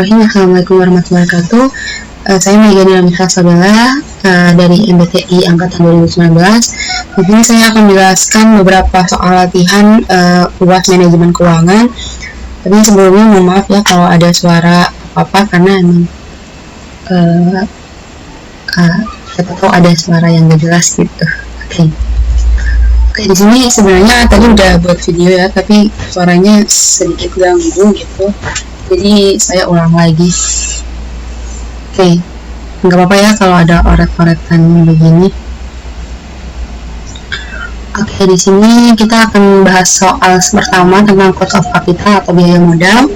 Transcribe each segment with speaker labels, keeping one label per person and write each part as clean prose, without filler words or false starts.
Speaker 1: Bismillahirrahmanirrahim. Assalamualaikum warahmatullahi wabarakatuh. Saya Megan Nisa Sabella dari MBTI Angkatan 2019. Di sini saya akan menjelaskan beberapa soal latihan UAS Manajemen Keuangan. Tapi sebelumnya mohon maaf ya kalau ada suara apa karena emang siapa tahu ada suara yang gak jelas gitu. Oke, di sini sebenarnya tadi udah buat video ya, tapi suaranya sedikit ganggu gitu. Jadi saya ulang lagi. Oke, nggak apa-apa ya kalau ada oret-oretan begini. Oke, di sini kita akan bahas soal pertama tentang cost of capital atau biaya modal.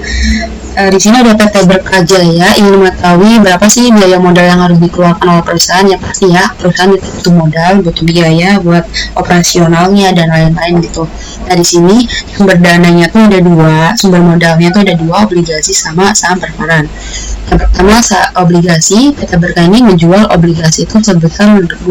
Speaker 1: Di sini ada PT Berkajaya ingin mengetahui berapa sih biaya modal yang harus dikeluarkan oleh perusahaan. Ya pasti ya, perusahaan butuh modal, butuh biaya buat operasionalnya dan lain-lain gitu. Nah di sini sumber dananya tuh ada dua, sumber modalnya tuh ada dua, obligasi sama saham preferan. Yang pertama obligasi, PT Berka ini menjual obligasi itu sebesar 20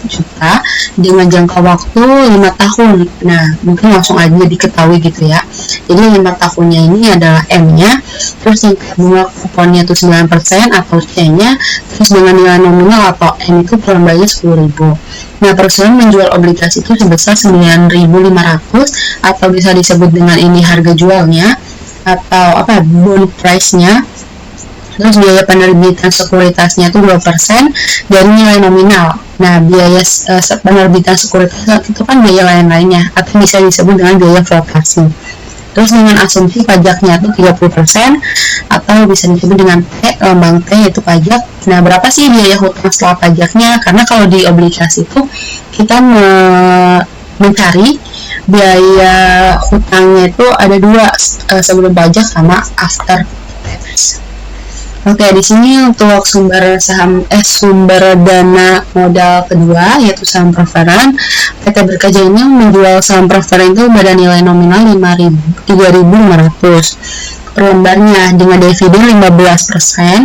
Speaker 1: juta dengan jangka waktu 5 tahun. Nah mungkin langsung aja diketahui gitu ya. Jadi 5 tahunnya ini adalah M-nya, terus yang bunga kuponnya itu 9% atau C-nya, terus dengan nilai nominal atau M itu perlembarnya 10.000. Nah, perusahaan menjual obligasi itu sebesar 9.500 atau bisa disebut dengan ini harga jualnya atau bond price-nya. Terus biaya penerbitan sekuritasnya itu 2% dari nilai nominal. Nah, biaya penerbitan sekuritas itu kan biaya lain-lainnya atau bisa disebut dengan biaya flotasi. Terus dengan asumsi pajaknya itu 30% atau bisa disebut dengan P, lambang T yaitu pajak. Nah, berapa sih biaya hutang setelah pajaknya? Karena kalau di obligasi itu kita mencari biaya hutangnya itu ada dua, sebelum pajak sama after tax. Oke, di sini untuk sumber dana modal kedua yaitu saham preferan. PT Berkajaya ini menjual saham preferan itu pada nilai nominal 3.500 per lembarnya dengan dividen 15%.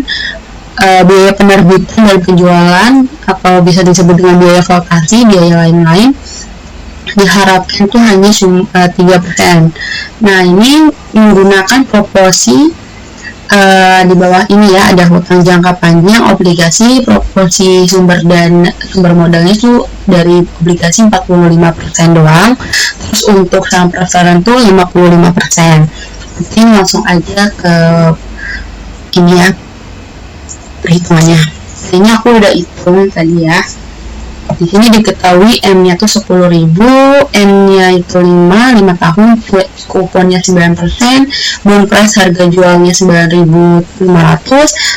Speaker 1: Biaya penerbitan dari penjualan atau bisa disebut dengan biaya flotasi, biaya lain-lain diharapkan itu hanya 3%. Nah, ini menggunakan proporsi di bawah ini ya, ada hutang jangka panjang, obligasi, proporsi sumber modalnya itu dari obligasi 45% doang, terus untuk saham preferan tuh 55%. Mungkin langsung aja ke ini ya perhitungannya. Ini aku udah hitung tadi ya. Di sini diketahui M-nya tuh 10.000, N-nya itu 5 tahun, kuponnya 9%, bond price harga jualnya 9.500,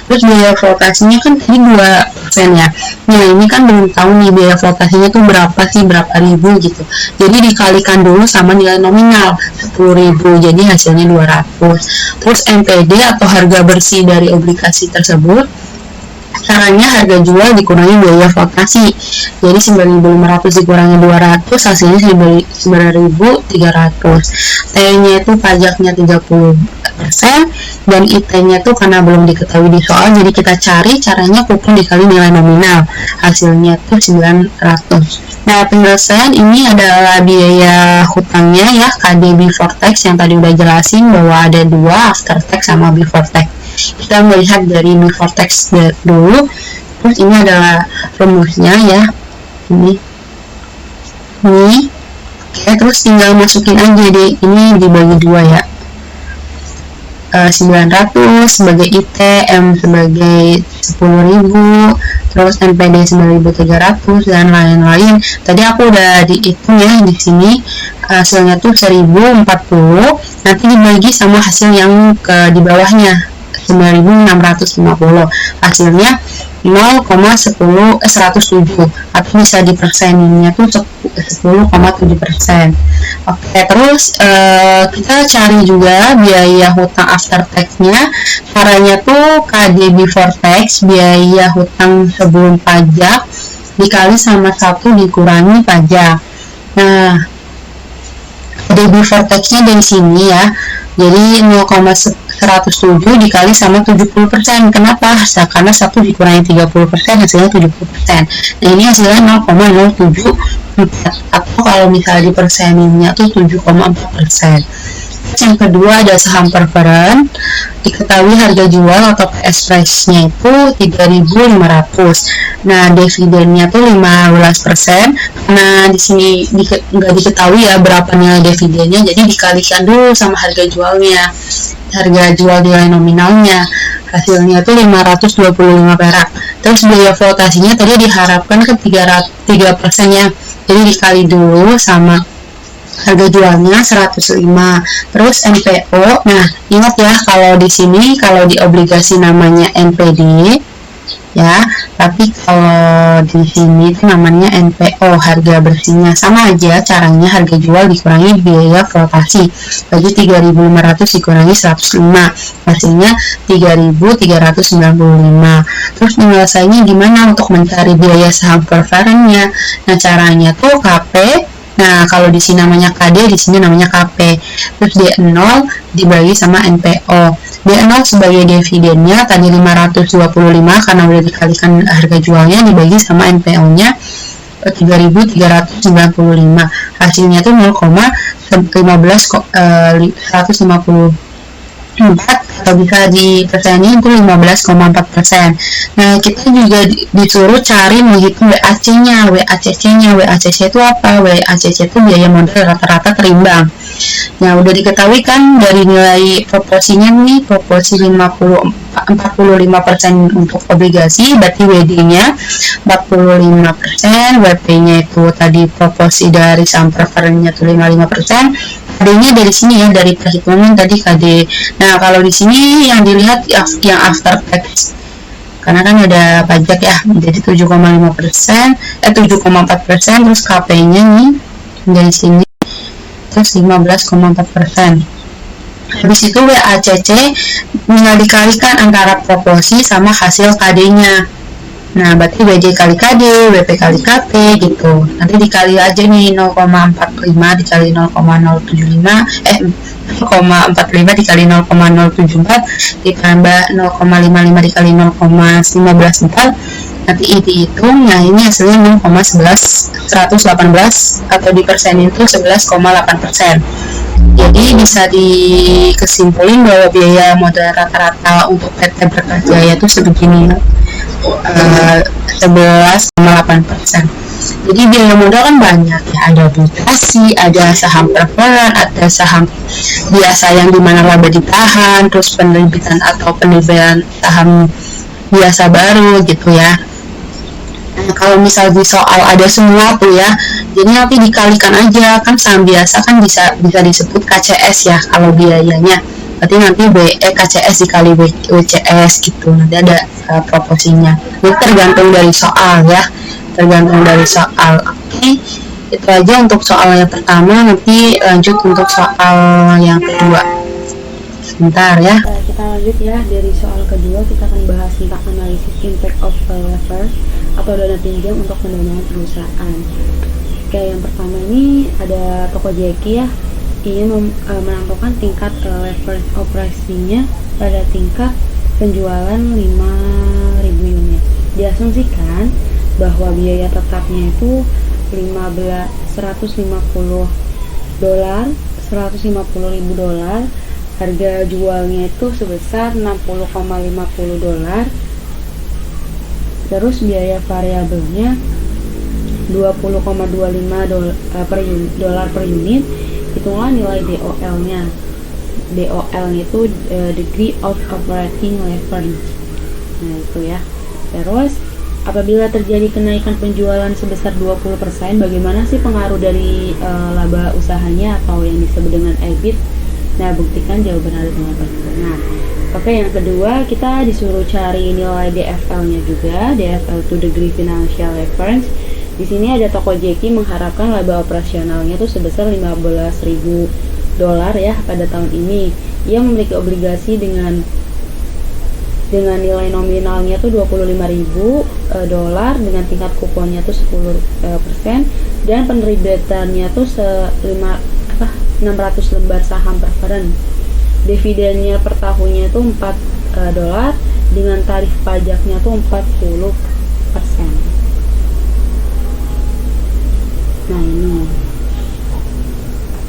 Speaker 1: terus biaya flotasinya kan tadi 2% ya. Nah ini kan belum tahu nih biaya flotasinya tuh berapa ribu gitu. Jadi dikalikan dulu sama nilai nominal 10.000, jadi hasilnya 200. Terus NPD atau harga bersih dari obligasi tersebut, caranya harga jual dikurangi biaya flotasi, jadi 9.500 dikurangi 200 hasilnya 9.300. T-nya itu pajaknya 30% dan IT-nya itu karena belum diketahui di soal, jadi kita cari caranya kupon dikali nilai nominal, hasilnya itu 900. Nah, penyelesaian ini adalah biaya hutangnya ya, KD before tax yang tadi udah jelasin bahwa ada dua, after tax sama before tax. Kita melihat dari before tax dulu, terus ini adalah rumusnya ya, ini. Oke, terus tinggal masukin aja deh, ini dibagi dua ya, 900 sebagai IT, M sebagai 10.000, terus NPD 9.300 dan lain-lain. Tadi aku udah dihitung ya di sini, hasilnya tuh 1.040, nanti dibagi sama hasil yang di bawahnya 9.650, hasilnya 107 atau bisa diperseninnya tuh 10,7%. Oke, terus kita cari juga biaya hutang after tax-nya. Caranya tuh KD before tax, biaya hutang sebelum pajak dikali sama 1 dikurangi pajak. Nah, KD before tax-nya dari sini ya, jadi 0,107 dikali sama 70%. Kenapa? Karena 1 dikurangi 30% hasilnya 70%. Nah ini hasilnya 0,074 atau kalau misalnya diperseninnya tuh 7,4%. Yang kedua ada saham preferen. Diketahui harga jual atau PS price-nya itu 3.500. Nah, dividennya tuh 15%. Nah, di sini nggak diketahui ya berapa nilai dividennya, jadi dikalikan dulu sama harga jualnya. Harga jual nilai nominalnya. Hasilnya tuh 525 perak. Terus biaya flotasinya tadi diharapkan ke 3% ya. Jadi dikali dulu sama harga jualnya 105. Terus NPO. Nah, ingat ya kalau di sini kalau di obligasi namanya NPD ya, tapi kalau di sini itu namanya NPO, harga bersihnya. Sama aja caranya, harga jual dikurangi biaya flotasi. Bagi 3.500 dikurangi 105. Hasilnya 3.395. Terus penyelesaiannya gimana untuk mencari biaya saham preferennya? Nah, caranya tuh KP. Nah, kalau di sini namanya KD, di sini namanya KP. Terus D0 dibagi sama NPO. D0 sebagai dividennya tadi 525 karena udah dikalikan harga jualnya, dibagi sama NPO-nya 3.395. Hasilnya tuh 0,154 atau bisa dipersenin itu 15,4%. Nah, kita juga disuruh cari menghitung WAC-nya. WACC itu apa? WACC itu biaya modal rata-rata terimbang. Nah, udah diketahui kan dari nilai proporsinya nih, proporsi 45% untuk obligasi, berarti WD-nya 45%, WP-nya itu tadi proporsi dari saham preferennya tuh 55%. KD-nya dari sini ya, dari perhitungan tadi KD. Nah, kalau di sini yang dilihat yang after tax, karena kan ada pajak ya, jadi 7,5%, 7,4%, terus KP-nya nih dari sini terus 15,4%. Habis itu WACC tinggal dikalikan antara proporsi sama hasil KD-nya. Nah, berarti WJ kali KD, WP kali KP gitu. Nanti dikali aja nih 0,45 dikali 0,075, 0,45 dikali 0,074 ditambah 0,55 dikali 0,154. Nanti dihitung, nah ini hasilnya 0,118 atau di persen itu 11,8%. Jadi bisa dikesimpulin bahwa biaya modal rata-rata untuk PT Berkajaya itu sebegini, 11,8%. Jadi biaya modal kan banyak ya, ada obligasi, ada saham preferen, ada saham biasa yang dimana laba ditahan, terus penerbitan atau penerbitan saham biasa baru gitu ya. Nah, kalau misal di soal ada semua tuh ya, jadi nanti dikalikan aja, kan saham biasa kan bisa disebut KCS ya kalau biayanya. Berarti nanti KCS dikali WCS gitu, nanti ada proporsinya. Ini tergantung dari soal ya, tergantung dari soal. Oke, itu aja untuk soal yang pertama, nanti lanjut untuk soal yang kedua. Sebentar ya.
Speaker 2: Kita lanjut ya, dari soal kedua kita akan bahas tentang analisis impact of lever atau dana pinjam untuk pendanaan perusahaan. Oke, yang pertama ini ada toko Jeki ya, ingin menentukan tingkat leverage operasinya pada tingkat penjualan 5.000 unit. Diasumsikan bahwa biaya tetapnya itu 150 dolar, 150.000 dolar, harga jualnya itu sebesar 60,50 dolar. Terus biaya variabelnya 20,25 dolar per unit. Itulah nilai DOL-nya. DOL itu degree of operating leverage. Nah, itu ya. Terus apabila terjadi kenaikan penjualan sebesar 20%, bagaimana sih pengaruh dari laba usahanya atau yang disebut dengan EBIT? Nah, buktikan jawaban Anda dengan benar. Nah, oke, yang kedua kita disuruh cari nilai DFL-nya juga. DFL itu degree financial leverage. Di sini ada toko Jeki mengharapkan laba operasionalnya itu sebesar 15.000 dolar ya pada tahun ini. Ia memiliki obligasi dengan nilai nominalnya tuh 25.000 dolar dengan tingkat kuponnya tuh 10% dan penerbitannya tuh 600 lembar saham preferen. Dividennya per tahunnya itu 4 dolar dengan tarif pajaknya tuh 40%. Nah, ini.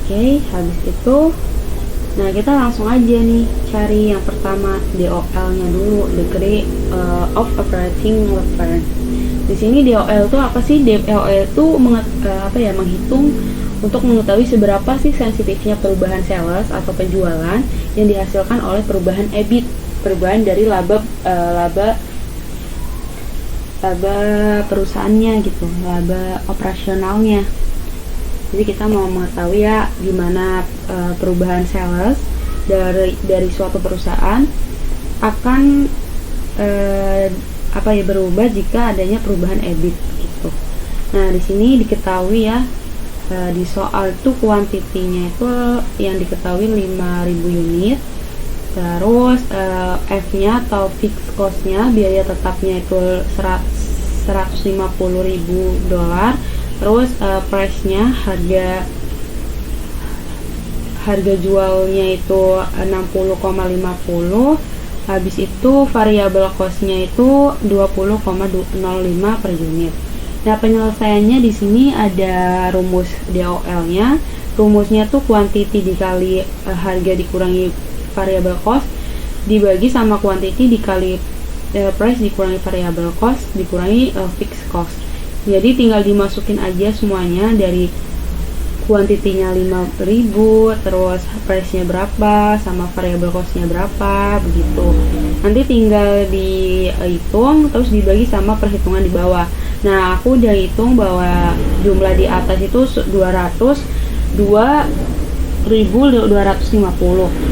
Speaker 2: Oke, habis itu Nah, kita langsung aja nih cari yang pertama DOL-nya dulu, degree of operating leverage. Di sini DOL itu apa sih? DOL itu menghitung untuk mengetahui seberapa sih sensitifnya perubahan sales atau penjualan yang dihasilkan oleh perubahan EBIT, perubahan dari laba perusahaannya gitu, laba operasionalnya. Jadi kita mau mengetahui ya gimana perubahan sales dari suatu perusahaan akan berubah jika adanya perubahan EBIT gitu. Nah, di sini diketahui ya di soal itu kuantitinya itu yang diketahui 5.000 unit. Terus F-nya atau fixed cost-nya, biaya tetapnya itu $150.000. Terus price-nya, harga jualnya itu 60,50. Habis itu variable cost-nya itu 20,05 per unit. Nah, penyelesaiannya di sini ada rumus DOL-nya. Rumusnya tuh quantity dikali harga dikurangi variable cost dibagi sama quantity dikali price dikurangi variable cost dikurangi fixed cost. Jadi tinggal dimasukin aja semuanya dari kuantitinya 5.000, terus price-nya berapa, sama variable cost-nya berapa, begitu. Nanti tinggal dihitung, terus dibagi sama perhitungan di bawah. Nah, aku udah hitung bahwa jumlah di atas itu 200.250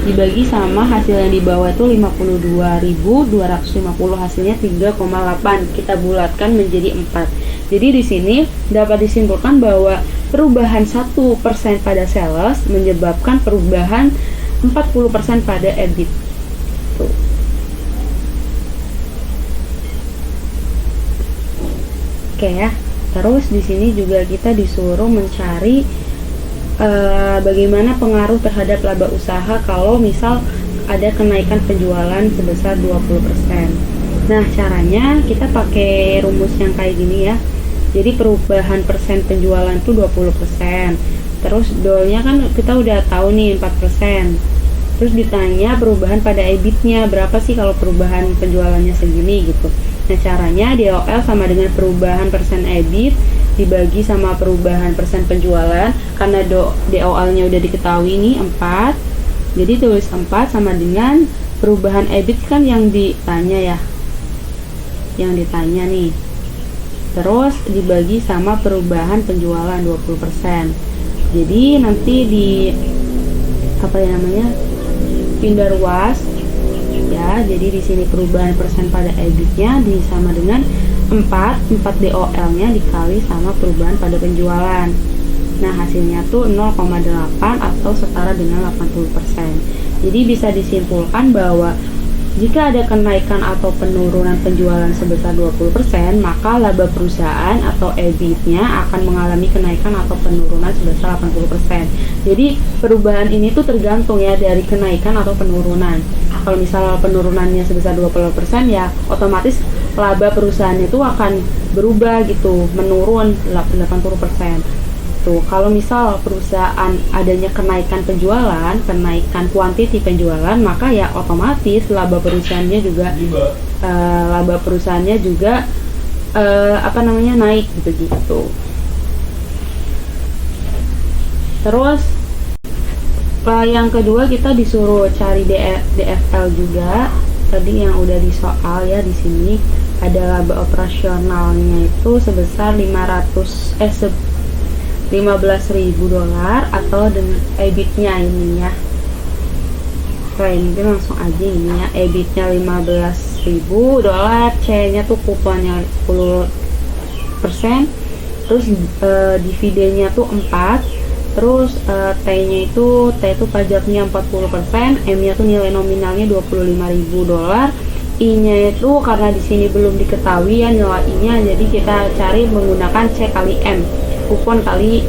Speaker 2: dibagi sama hasil yang di bawah itu 52.250, hasilnya 3,8. Kita bulatkan menjadi 4. Jadi di sini dapat disimpulkan bahwa perubahan 1% pada sales menyebabkan perubahan 40% pada EBIT. Tuh. Oke ya. Terus di sini juga kita disuruh mencari bagaimana pengaruh terhadap laba usaha kalau misal ada kenaikan penjualan sebesar 20%. Nah, caranya kita pakai rumus yang kayak gini ya. Jadi perubahan persen penjualan itu 20%. Terus dolnya kan kita udah tahu nih 4%. Terus ditanya perubahan pada EBIT-nya berapa sih kalau perubahan penjualannya segini gitu. Nah, caranya DOL sama dengan perubahan persen EBIT dibagi sama perubahan persen penjualan. Karena DOL-nya udah diketahui nih 4. Jadi tulis 4 sama dengan perubahan EBIT kan yang ditanya ya. Yang ditanya nih. Terus dibagi sama perubahan penjualan 20%. Jadi nanti di pindah ruas ya. Jadi di sini perubahan persen pada EBIT-nya sama dengan 4 DOL-nya dikali sama perubahan pada penjualan. Nah, hasilnya tuh 0,8 atau setara dengan 80%. Jadi bisa disimpulkan bahwa jika ada kenaikan atau penurunan penjualan sebesar 20%, maka laba perusahaan atau EBIT-nya akan mengalami kenaikan atau penurunan sebesar 80%. Jadi perubahan ini tuh tergantung ya dari kenaikan atau penurunan. Kalau misal penurunannya sebesar 20%, ya otomatis laba perusahaan itu akan berubah gitu, menurun 80%. Tuh, kalau misal perusahaan adanya kenaikan penjualan, kenaikan kuantiti penjualan, maka ya otomatis laba perusahaannya juga naik gitu. Terus yang kedua kita disuruh cari DFL juga. Tadi yang udah di soal ya, di sini ada laba operasionalnya itu sebesar $15.000 atau dengan EBIT-nya ini ya. Ini langsung aja ini ya, EBIT-nya $15.000, C-nya tuh kuponnya 10%, terus dividennya tuh 4, terus T itu pajaknya 40%, M-nya tuh nilai nominalnya $25.000, I-nya itu karena di sini belum diketahui ya nilai I-nya, jadi kita cari menggunakan C kali M, kupon kali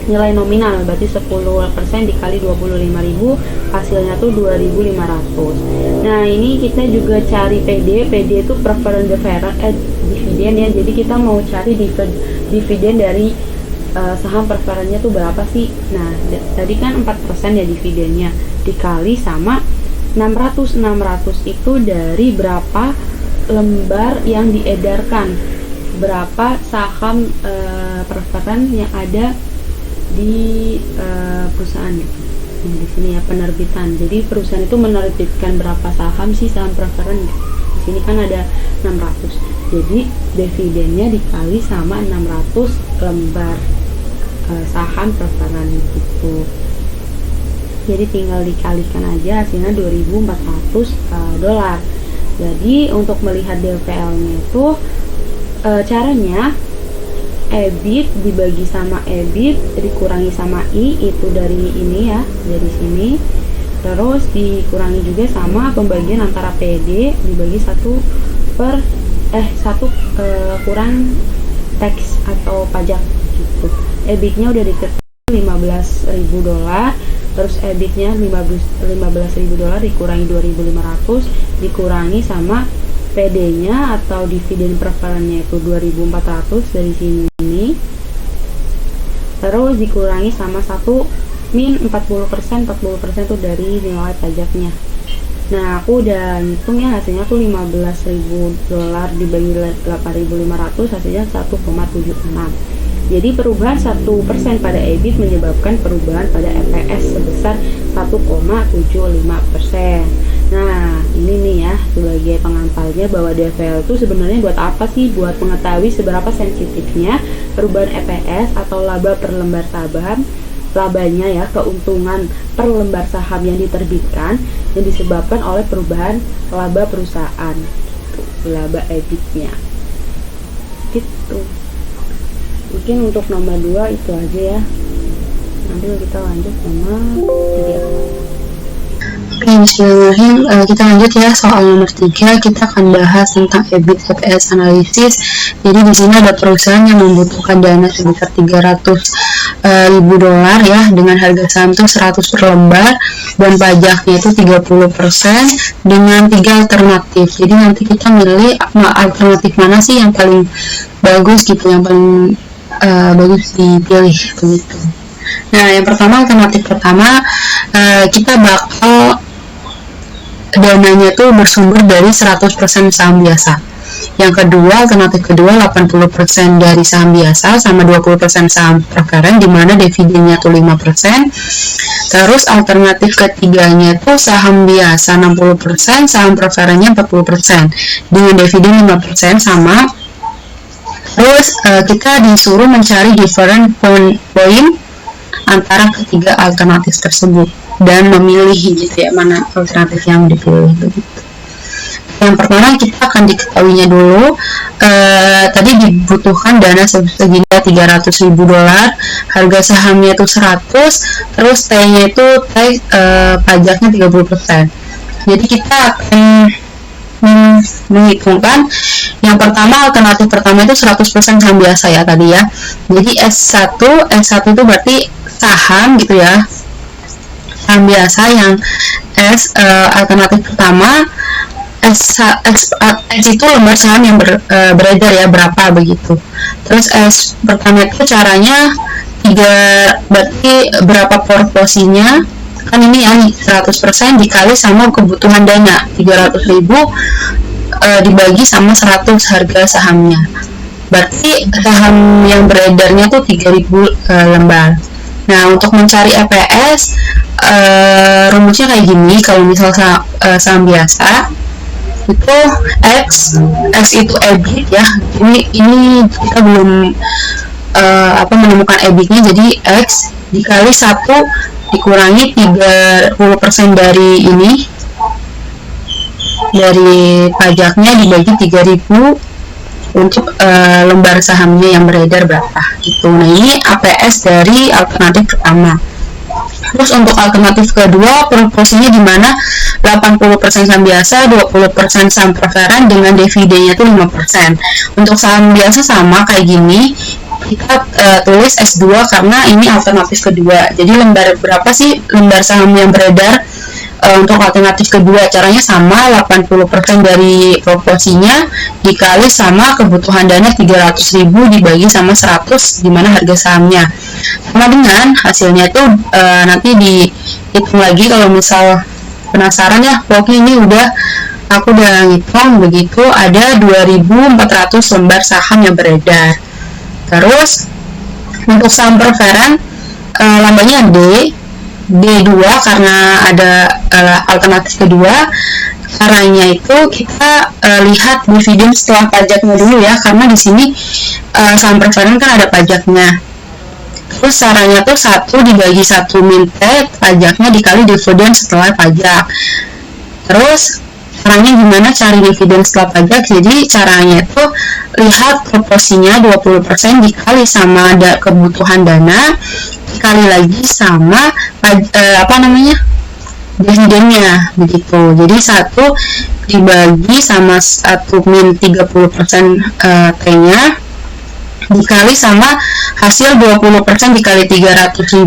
Speaker 2: nilai nominal, berarti 10% dikali 25.000, hasilnya tuh 2.500. Nah, ini kita juga cari PD itu preferred dividen ya, jadi kita mau cari dividen dari saham preferennya tuh berapa sih? Nah, tadi kan 4% ya dividennya, dikali sama 600 itu dari berapa lembar yang diedarkan, berapa saham preferen yang ada di perusahaan gitu. Nah, di sini ya penerbitan. Jadi perusahaan itu menerbitkan berapa saham sih saham preferen gitu. Di sini kan ada 600. Jadi dividennya dikali sama 600 lembar saham preferen gitu. Jadi tinggal dikalikan aja, hasilnya 2.400 dolar. Jadi untuk melihat DVL-nya itu caranya EBIT dibagi sama EBIT dikurangi sama I, itu dari ini ya, dari sini. Terus dikurangi juga sama pembagian antara PD dibagi 1 kurang tax atau pajak gitu. EBIT-nya udah diketahui 15.000 dolar, terus EBIT-nya 15.000 dolar dikurangi 2.500 dikurangi sama PD-nya atau dividen preferennya itu 2.400 dari sini, terus dikurangi sama 1 min 40% itu dari nilai pajaknya. Nah, aku udah ngitung ya, hasilnya tuh 15.000 dolar dibagi 8.500, hasilnya 1,76. Jadi perubahan 1% pada EBIT menyebabkan perubahan pada EPS sebesar 1,75%. Nah, ini nih ya sebagai pengantarnya bahwa DVL itu sebenarnya buat apa sih? Buat mengetahui seberapa sensitifnya perubahan EPS atau laba per lembar saham, labanya ya, keuntungan per lembar saham yang diterbitkan yang disebabkan oleh perubahan laba perusahaan, laba EBIT-nya gitu. Mungkin untuk nomor 2 itu aja ya, nanti kita lanjut nomor 3.
Speaker 1: Oke, bismillahirrahmanirrahim. Kita lanjut ya, soal nomor 3. Kita akan bahas tentang EBIT EPS analisis. Jadi di sini ada perusahaan yang membutuhkan dana sebesar 300.000 dolar ya, dengan harga saham itu 100 per lembar dan pajaknya itu 30% dengan 3 alternatif. Jadi nanti kita milih alternatif mana sih yang paling bagus gitu, yang paling bagus dipilih begitu. Nah, yang pertama, alternatif pertama, kita bakal dananya tuh bersumber dari 100% saham biasa. Yang kedua, alternatif kedua 80% dari saham biasa sama 20% saham preferen, di mana dividennya tuh 5%. Terus alternatif ketiganya tuh saham biasa 60%, saham preferennya 40% dengan dividen 5% sama. Terus kita disuruh mencari different point antara ketiga alternatif tersebut dan memilih gitu ya, mana alternatif yang dipilih begitu. Yang pertama, kita akan diketahuinya dulu. Tadi dibutuhkan dana segini 300.000 dolar, harga sahamnya itu 100, terus T-nya itu pajaknya 30%. Jadi kita akan menghitungkan yang pertama, alternatif pertama itu 100% saham biasa ya tadi ya. Jadi S1 itu berarti saham gitu ya, saham biasa. Yang alternatif pertama X itu lembar saham yang beredar ya, berapa begitu. Terus S pertama itu caranya 3, berarti berapa proporsinya kan ini ya, 100% dikali sama kebutuhan dana 300.000 dibagi sama 100 harga sahamnya, berarti saham yang beredarnya tuh 3.000 lembar. Nah, untuk mencari EPS rumusnya kayak gini. Kalau misal saham biasa itu X itu EBIT ya, ini kita belum menemukan EBIT-nya, jadi X dikali 1 dikurangi 30% dari ini, dari pajaknya, dibagi 3.000 untuk lembar sahamnya yang beredar berapa gitu. Nah, ini APS dari alternatif pertama. Terus untuk alternatif kedua, proporsinya di mana 80% saham biasa, 20% saham preferen dengan dividennya itu 5%. Untuk saham biasa sama kayak gini, kita tulis S2 karena ini alternatif kedua. Jadi lembar berapa sih lembar saham yang beredar untuk alternatif kedua caranya sama, 80% dari proporsinya dikali sama kebutuhan dana 300.000 dibagi sama 100 dimana harga sahamnya, sama dengan hasilnya itu nanti dihitung lagi. Kalau misal penasaran ya, pokoknya ini aku udah ngitung begitu, ada 2.400 lembar saham yang beredar. Terus untuk saham preferen lambangnya D2 karena ada alternatif kedua. Caranya itu kita lihat dividen setelah pajaknya dulu ya, karena di sini saham preferen kan ada pajaknya. Terus caranya tuh 1 dibagi 1 min T, pajaknya dikali dividen setelah pajak. Terus caranya gimana cari dividen setelah pajak? Jadi caranya itu lihat proporsinya 20% dikali sama kebutuhan dana dikali lagi sama dividennya begitu. Jadi 1 dibagi sama 1 min 30% T-nya dikali sama hasil 20% dikali 300.000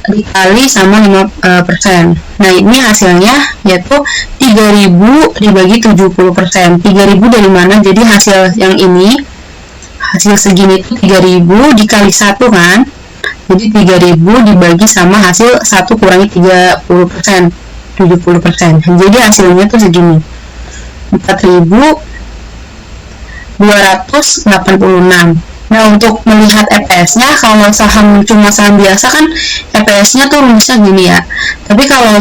Speaker 1: dikali sama 5%. Nah ini hasilnya yaitu 3.000 dibagi 70%. 3.000 dari mana? Jadi hasil yang ini, hasil segini itu 3.000 dikali 1 kan. Jadi 3.000 dibagi sama hasil 1 kurangi 30%, 70%. Jadi hasilnya tuh segini, 4.286. Nah untuk melihat EPS-nya, kalau cuma saham biasa kan EPS-nya tuh rumusnya gini ya. Tapi kalau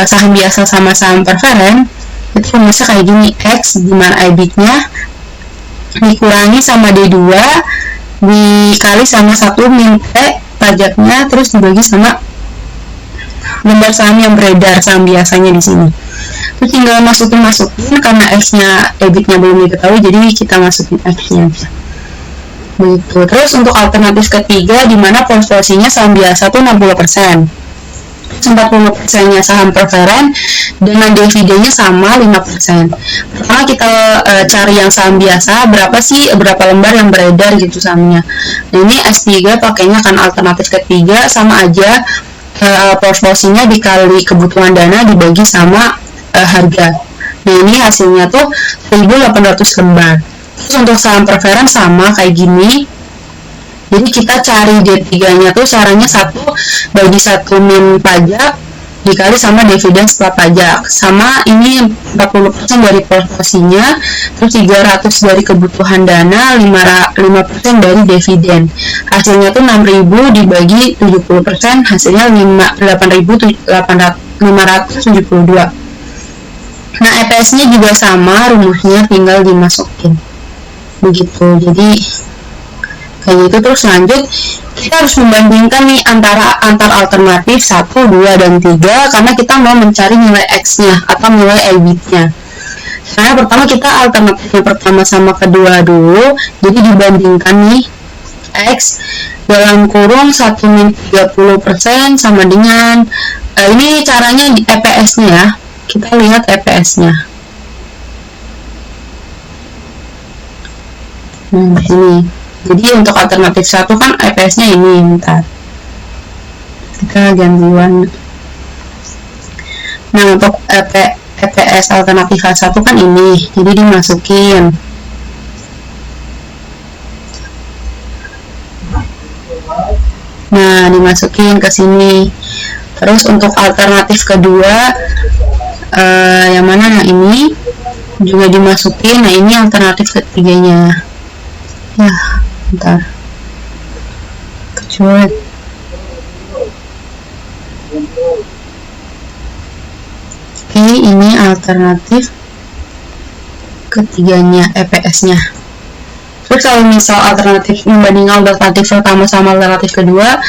Speaker 1: saham biasa sama saham preferen itu rumusnya kayak gini, X dimana EBIT-nya dikurangi sama D2 dikali sama 1 min T pajaknya, terus dibagi sama lembar saham yang beredar, saham biasanya di sini. Terus tinggal masukin karena X-nya EBIT-nya belum diketahui, jadi kita masukin X-nya begitu. Terus untuk alternatif ketiga di mana porsinya saham biasa tuh 60%, 40%-nya saham preferen dengan dividennya sama 5%. Pertama kita cari yang saham biasa, berapa lembar yang beredar gitu sahamnya. Nah ini S3 pakainya kan alternatif ketiga, sama aja porsinya dikali kebutuhan dana dibagi sama harga. Nah ini hasilnya tuh 1.800 lembar. Terus untuk saham preferen sama kayak gini. Jadi kita cari D3-nya tuh caranya 1 bagi 1 min pajak dikali sama dividen setelah pajak. Sama ini 40% dari porsinya, terus 300 dari kebutuhan dana, 5% dari dividen. Hasilnya tuh 6.000 dibagi 70%, hasilnya 8.572. Nah EPS-nya juga sama, rumusnya tinggal dimasukin begitu. Jadi kayak gitu. Terus lanjut kita harus membandingkan nih antar alternatif 1, 2, dan 3 karena kita mau mencari nilai X-nya atau nilai EBIT-nya. Nah pertama kita alternatif yang pertama sama kedua dulu, jadi dibandingkan nih X dalam kurung 1 min 30% sama dengan ini caranya di EPS-nya ya, kita lihat EPS-nya. Ini. Jadi untuk alternatif 1 kan EPS-nya ini, bentar. Kita ganti warna. Nah, untuk EPS alternatif 1 kan ini. Jadi dimasukin. Nah, dimasukin ke sini. Terus untuk alternatif kedua yang mana? Nah, ini juga dimasukin. Nah, ini alternatif ketiganya. Ya, bentar. Kecuali ini alternatif ketiganya EPS-nya. Terus kalau misal alternatif membandingkan alternatif pertama sama alternatif kedua,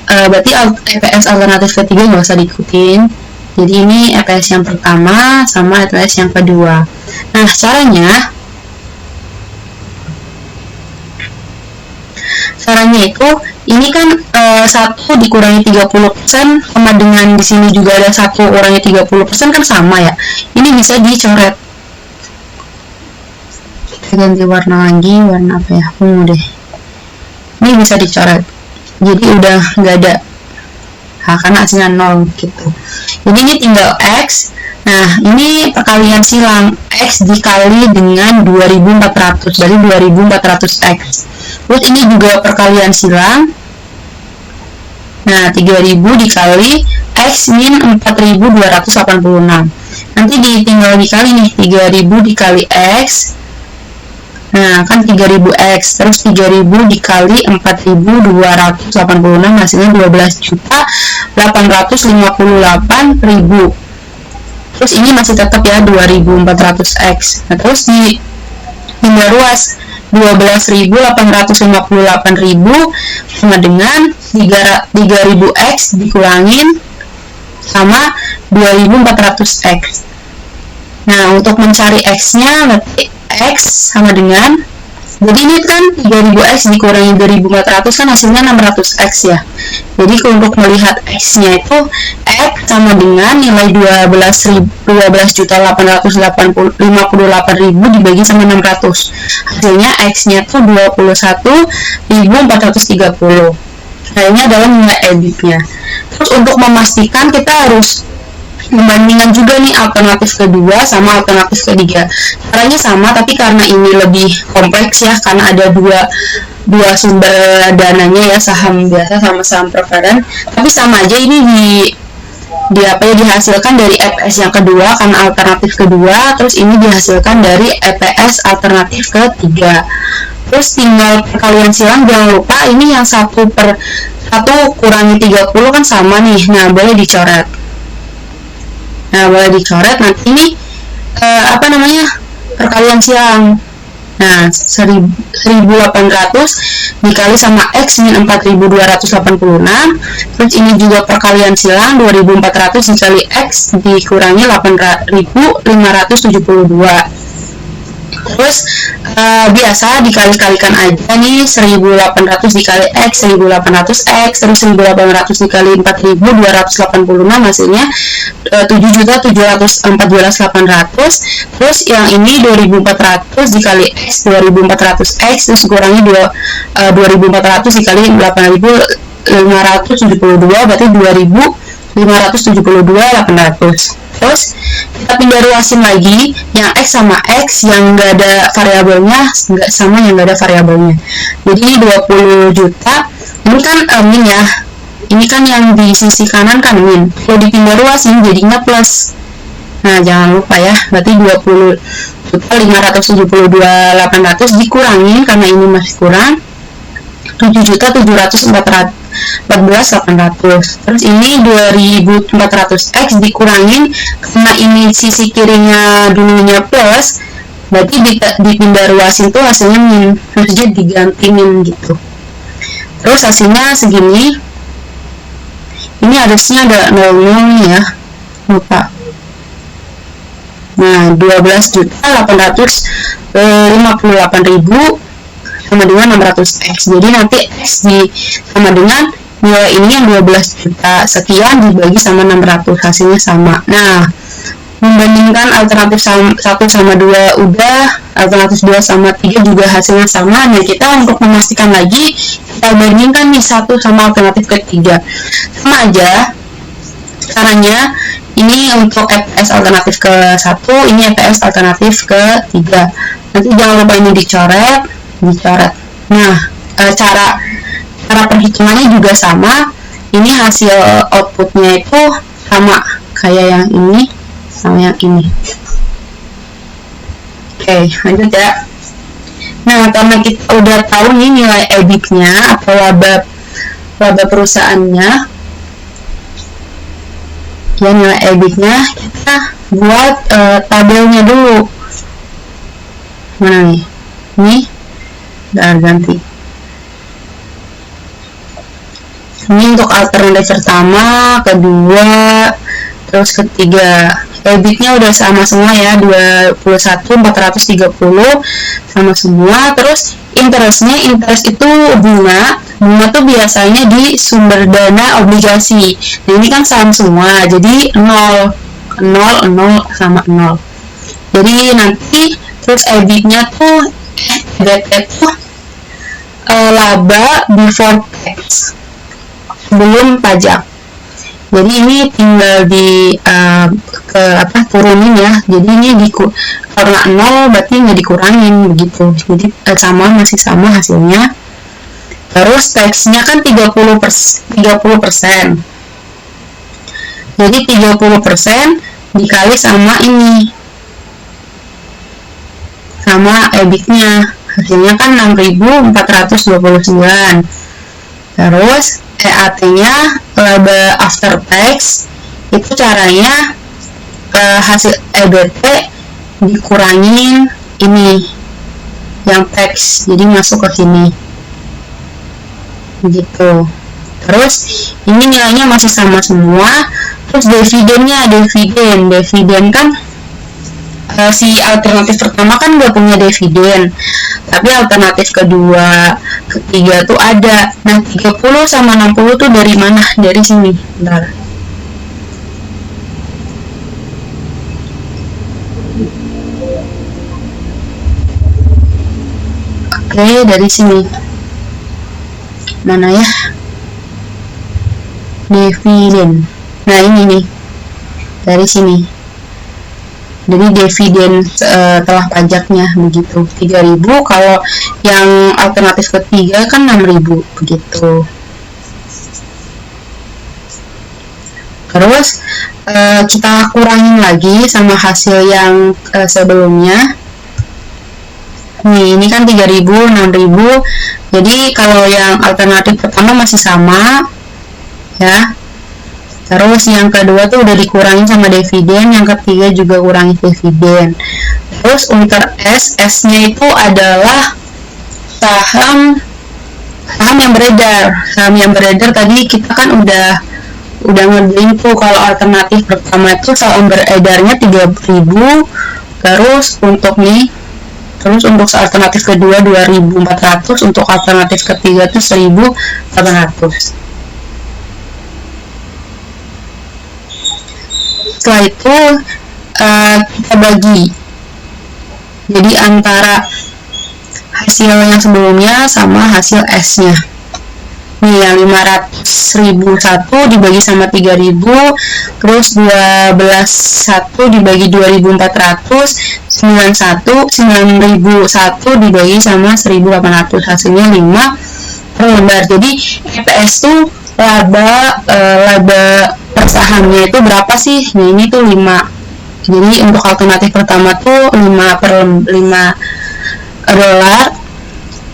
Speaker 1: berarti EPS alternatif ketiga nggak usah diikutin. Jadi ini EPS yang pertama sama EPS yang kedua. Nah caranya itu ini kan 1 dikurangi 30% sama dengan di sini juga ada 1 kurangi 30% kan sama ya. Ini bisa dicoret. Kita ganti warna lagi, warna apa ya? Ungu deh. Ini bisa dicoret. Jadi udah nggak ada. Nah, karena hasilnya 0 gitu. Jadi ini tinggal X. Nah, ini perkalian silang, X dikali dengan 2400, dari 2400X. Terus ini juga perkalian silang. Nah, 3000 dikali X min 4286. Nanti tinggal dikali nih, 3000 dikali X. Nah, kan 3000X, terus 3000 dikali 4286 hasilnya 12.858.000. Terus ini masih tetap ya 2400X. Nah, terus di tinggal ruas 12.858.000 sama dengan 3000X dikurangin sama 2400X. Nah, untuk mencari X-nya berarti X sama dengan, jadi ini kan 3000X dikurangi 2400 kan hasilnya 600X ya. Jadi untuk melihat X-nya itu X sama dengan nilai 12.858.000 dibagi sama 600. Hasilnya X-nya itu 21.430. Nah, ini adalah nilai EBIT-nya. Terus untuk memastikan kita harus membandingkan juga nih alternatif kedua sama alternatif ketiga. Caranya sama, tapi karena ini lebih kompleks ya, karena ada dua sumber dananya ya, saham biasa sama saham preferen. Tapi sama aja, ini dihasilkan dari EPS yang kedua karena alternatif kedua, terus ini dihasilkan dari EPS alternatif ketiga. Terus tinggal perkalian silang, jangan lupa ini yang 1 kurangi 30 kan sama nih. Nah, boleh dicoret. Nanti ini perkalian silang. Nah, 1800 dikali sama X min 4286. Terus ini juga perkalian silang, 2400 dikali X dikurangi 8572. Terus biasa dikali-kalikan aja nih, 1800 dikali X, 1800X, terus 1800 dikali 4286 hasilnya 7.714.800. Terus yang ini 2400 dikali X, 2400X, terus kurangi 2400 dikali 8572, berarti 2572.800. Terus kita pindah ruasin lagi, yang X sama X yang nggak ada variabelnya nggak sama yang nggak ada variabelnya. Jadi 20 juta ini kan min ya, ini kan yang di sisi kanan kan min, kalau dipindah ruasin jadinya plus. Nah, jangan lupa ya, berarti 20.572.800 dikurangin karena ini masih kurang 7.714.800. Terus ini 2400X dikurangin karena ini sisi kirinya dulunya plus, berarti dipindah ruasin tuh hasilnya min, harusnya diganti min gitu. Terus hasilnya segini. Ini harusnya ada 00 ya, lupa. Nah, 12.858.000 sama dengan 600X. Jadi nanti X sama dengan nilai ini yang 12 juta sekian dibagi sama 600, hasilnya sama. Nah, membandingkan alternatif 1 sama 2 udah, alternatif 2 sama 3 juga hasilnya sama. Nah, kita untuk memastikan lagi, kita bandingkan nih 1 sama alternatif ketiga. Sama aja caranya, ini untuk EPS alternatif ke 1, ini EPS alternatif ke 3. Nanti jangan lupa ini dicoret. Nah, cara perhitungannya juga sama. Ini hasil outputnya itu sama kayak yang ini sama yang ini. Oke, lanjut ya. Nah, karena kita udah tahu nih nilai EBIT-nya atau laba perusahaannya, ya nilai EBIT-nya, kita buat tabelnya dulu. Mana nih? Ini ganti. Ini untuk alternatif pertama, kedua, terus ketiga. EBIT-nya udah sama semua ya, 21.430 sama semua. Terus interest itu bunga tuh biasanya di sumber dana obligasi. Nah, ini kan saham semua, jadi 0 sama 0. Jadi nanti terus EBIT-nya tuh laba before tax, belum pajak. Jadi ini tinggal turunin ya. Jadi ini karena 0 berarti nggak dikurangin begitu. Jadi masih sama hasilnya. Terus teksnya kan 30%. Jadi 30% dikali sama ini, sama EBIT-nya, hasilnya kan 6.429. Terus EAT-nya, laba after tax, itu caranya hasil EBT dikurangin ini yang tax, jadi masuk ke sini gitu. Terus ini nilainya masih sama semua. Terus dividen kan si alternatif pertama kan nggak punya dividen, tapi alternatif kedua, ketiga tuh ada. Nah 30 sama 60 tuh dari mana? Dari sini. Bentar. Oke, dari sini. Mana ya? Dividen. Nah ini nih, dari sini. Jadi dividen setelah pajaknya begitu, 3.000. Kalau yang alternatif ketiga kan 6.000 begitu. Terus kita kurangin lagi sama hasil yang sebelumnya. Nih, ini kan 3.000, 6.000. Jadi kalau yang alternatif pertama masih sama ya. Terus yang kedua tuh udah dikurangin sama dividen, yang ketiga juga kurangi dividen. Terus untuk S-nya itu adalah saham yang beredar. Saham yang beredar tadi kita kan udah ngerjain tuh. Kalau alternatif pertama itu saham beredarnya 3.000. Terus untuk alternatif kedua 2.400, untuk alternatif ketiga itu 1.800. Setelah itu kita bagi, jadi antara hasil yang sebelumnya sama hasil S-nya. Nih yang 500.001 dibagi sama 3.000, terus 12.1 dibagi 2.400, 9.1 dibagi sama 1.800, hasilnya 5 per lembar. Jadi EPS tuh laba per sahamnya itu berapa sih? Nah ini tuh 5. Jadi untuk alternatif pertama tuh 5 dolar.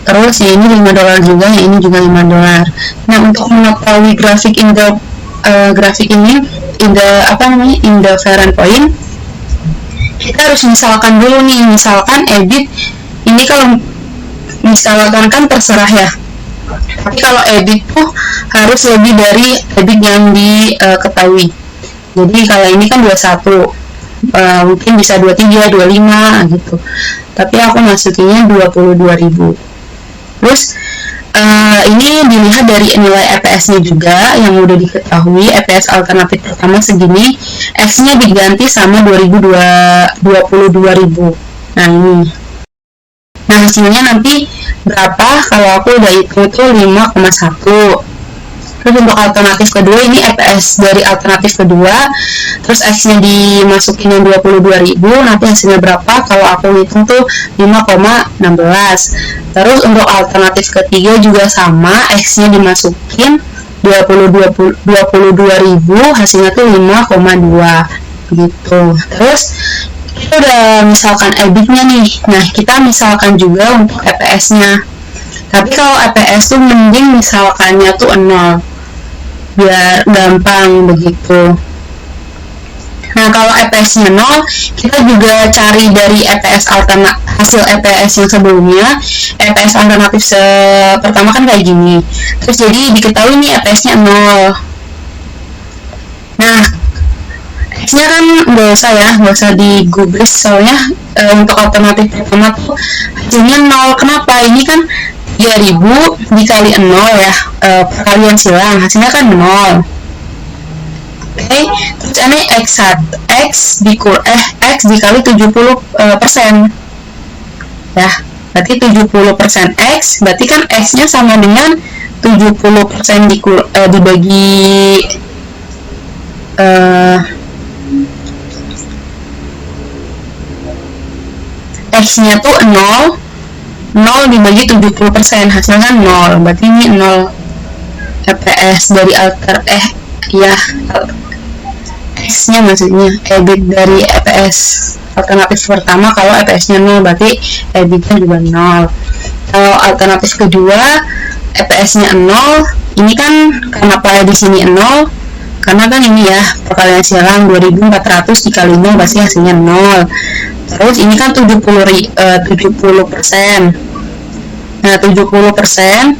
Speaker 1: Terus ya ini 5 dolar juga, ya ini juga 5 dolar. Nah untuk mengetahui grafik in the variance point, kita harus misalkan dulu nih, misalkan EBIT ini, kalau misalkan kan terserah ya. Tapi kalau EBIT tuh harus lebih dari EBIT yang diketahui. Jadi kalau ini kan 21, mungkin bisa 23, 25 gitu. Tapi aku masukinnya 22.000. Terus ini dilihat dari nilai EPS-nya juga yang udah diketahui. EPS alternatif pertama segini, X-nya diganti sama 22.000. Nah ini. Nah hasilnya nanti berapa? Kalau aku udah hitung itu 5,1. Terus untuk alternatif kedua, ini EPS dari alternatif kedua, terus X-nya dimasukin yang 22.000, nanti hasilnya berapa? Kalau aku hitung tuh 5,16. Terus untuk alternatif ketiga juga sama, X-nya dimasukin 22.000, hasilnya tuh 5,2 gitu. Terus kita udah misalkan EBIT-nya nih. Nah, kita misalkan juga untuk EPS-nya. Tapi kalau EPS tuh mending misalkannya tuh 0, biar gampang begitu. Nah, kalau EPS-nya 0, kita juga cari dari hasil EPS yang sebelumnya. EPS alternatif pertama kan kayak gini. Terus jadi diketahui nih EPS-nya 0. Nah, X-nya kan nggak usah digubris, soalnya untuk alternatif pertama tuh hasilnya 0. Kenapa? Ini kan 3.000 dikali 0 ya, perkalian silang, hasilnya kan 0. Oke, terus ini X dikali 70%. Ya, berarti 70% X, berarti kan X-nya sama dengan 70% dibagi X-nya tuh 0 dibagi 70%, hasilnya 0, berarti ini 0 EPS dari ya X-nya maksudnya EBIT dari EPS alternatif pertama. Kalau EPS-nya 0 berarti EBIT-nya juga 0. Kalau alternatif kedua EPS-nya 0, ini kan kenapa di sini 0? Karena kan ini ya perkalian silang 2400 dikali 0 pasti hasilnya 0. Terus ini kan 70%. Nah, 70%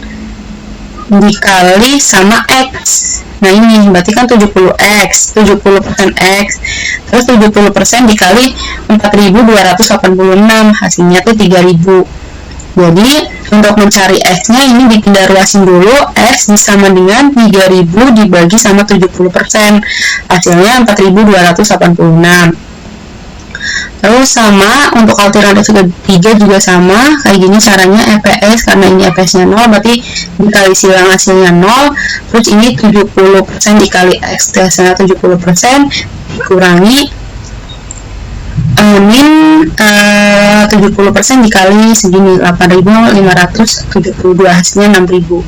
Speaker 1: dikali sama X. Nah, ini berarti kan 70X, 70% X. Terus 70% dikali 4286, hasilnya tuh 3000. Jadi, untuk mencari X-nya ini dipindah-ruasin dulu. X sama dengan 3000 dibagi sama 70%. Hasilnya 4286. Terus sama untuk alternatif ketiga juga sama, kayak gini caranya EPS, karena ini EPS-nya 0 berarti dikali silang hasilnya 0. Terus ini 70% dikali X, hasilnya 70%, dikurangi min 70% dikali segini 8572, hasilnya 6000.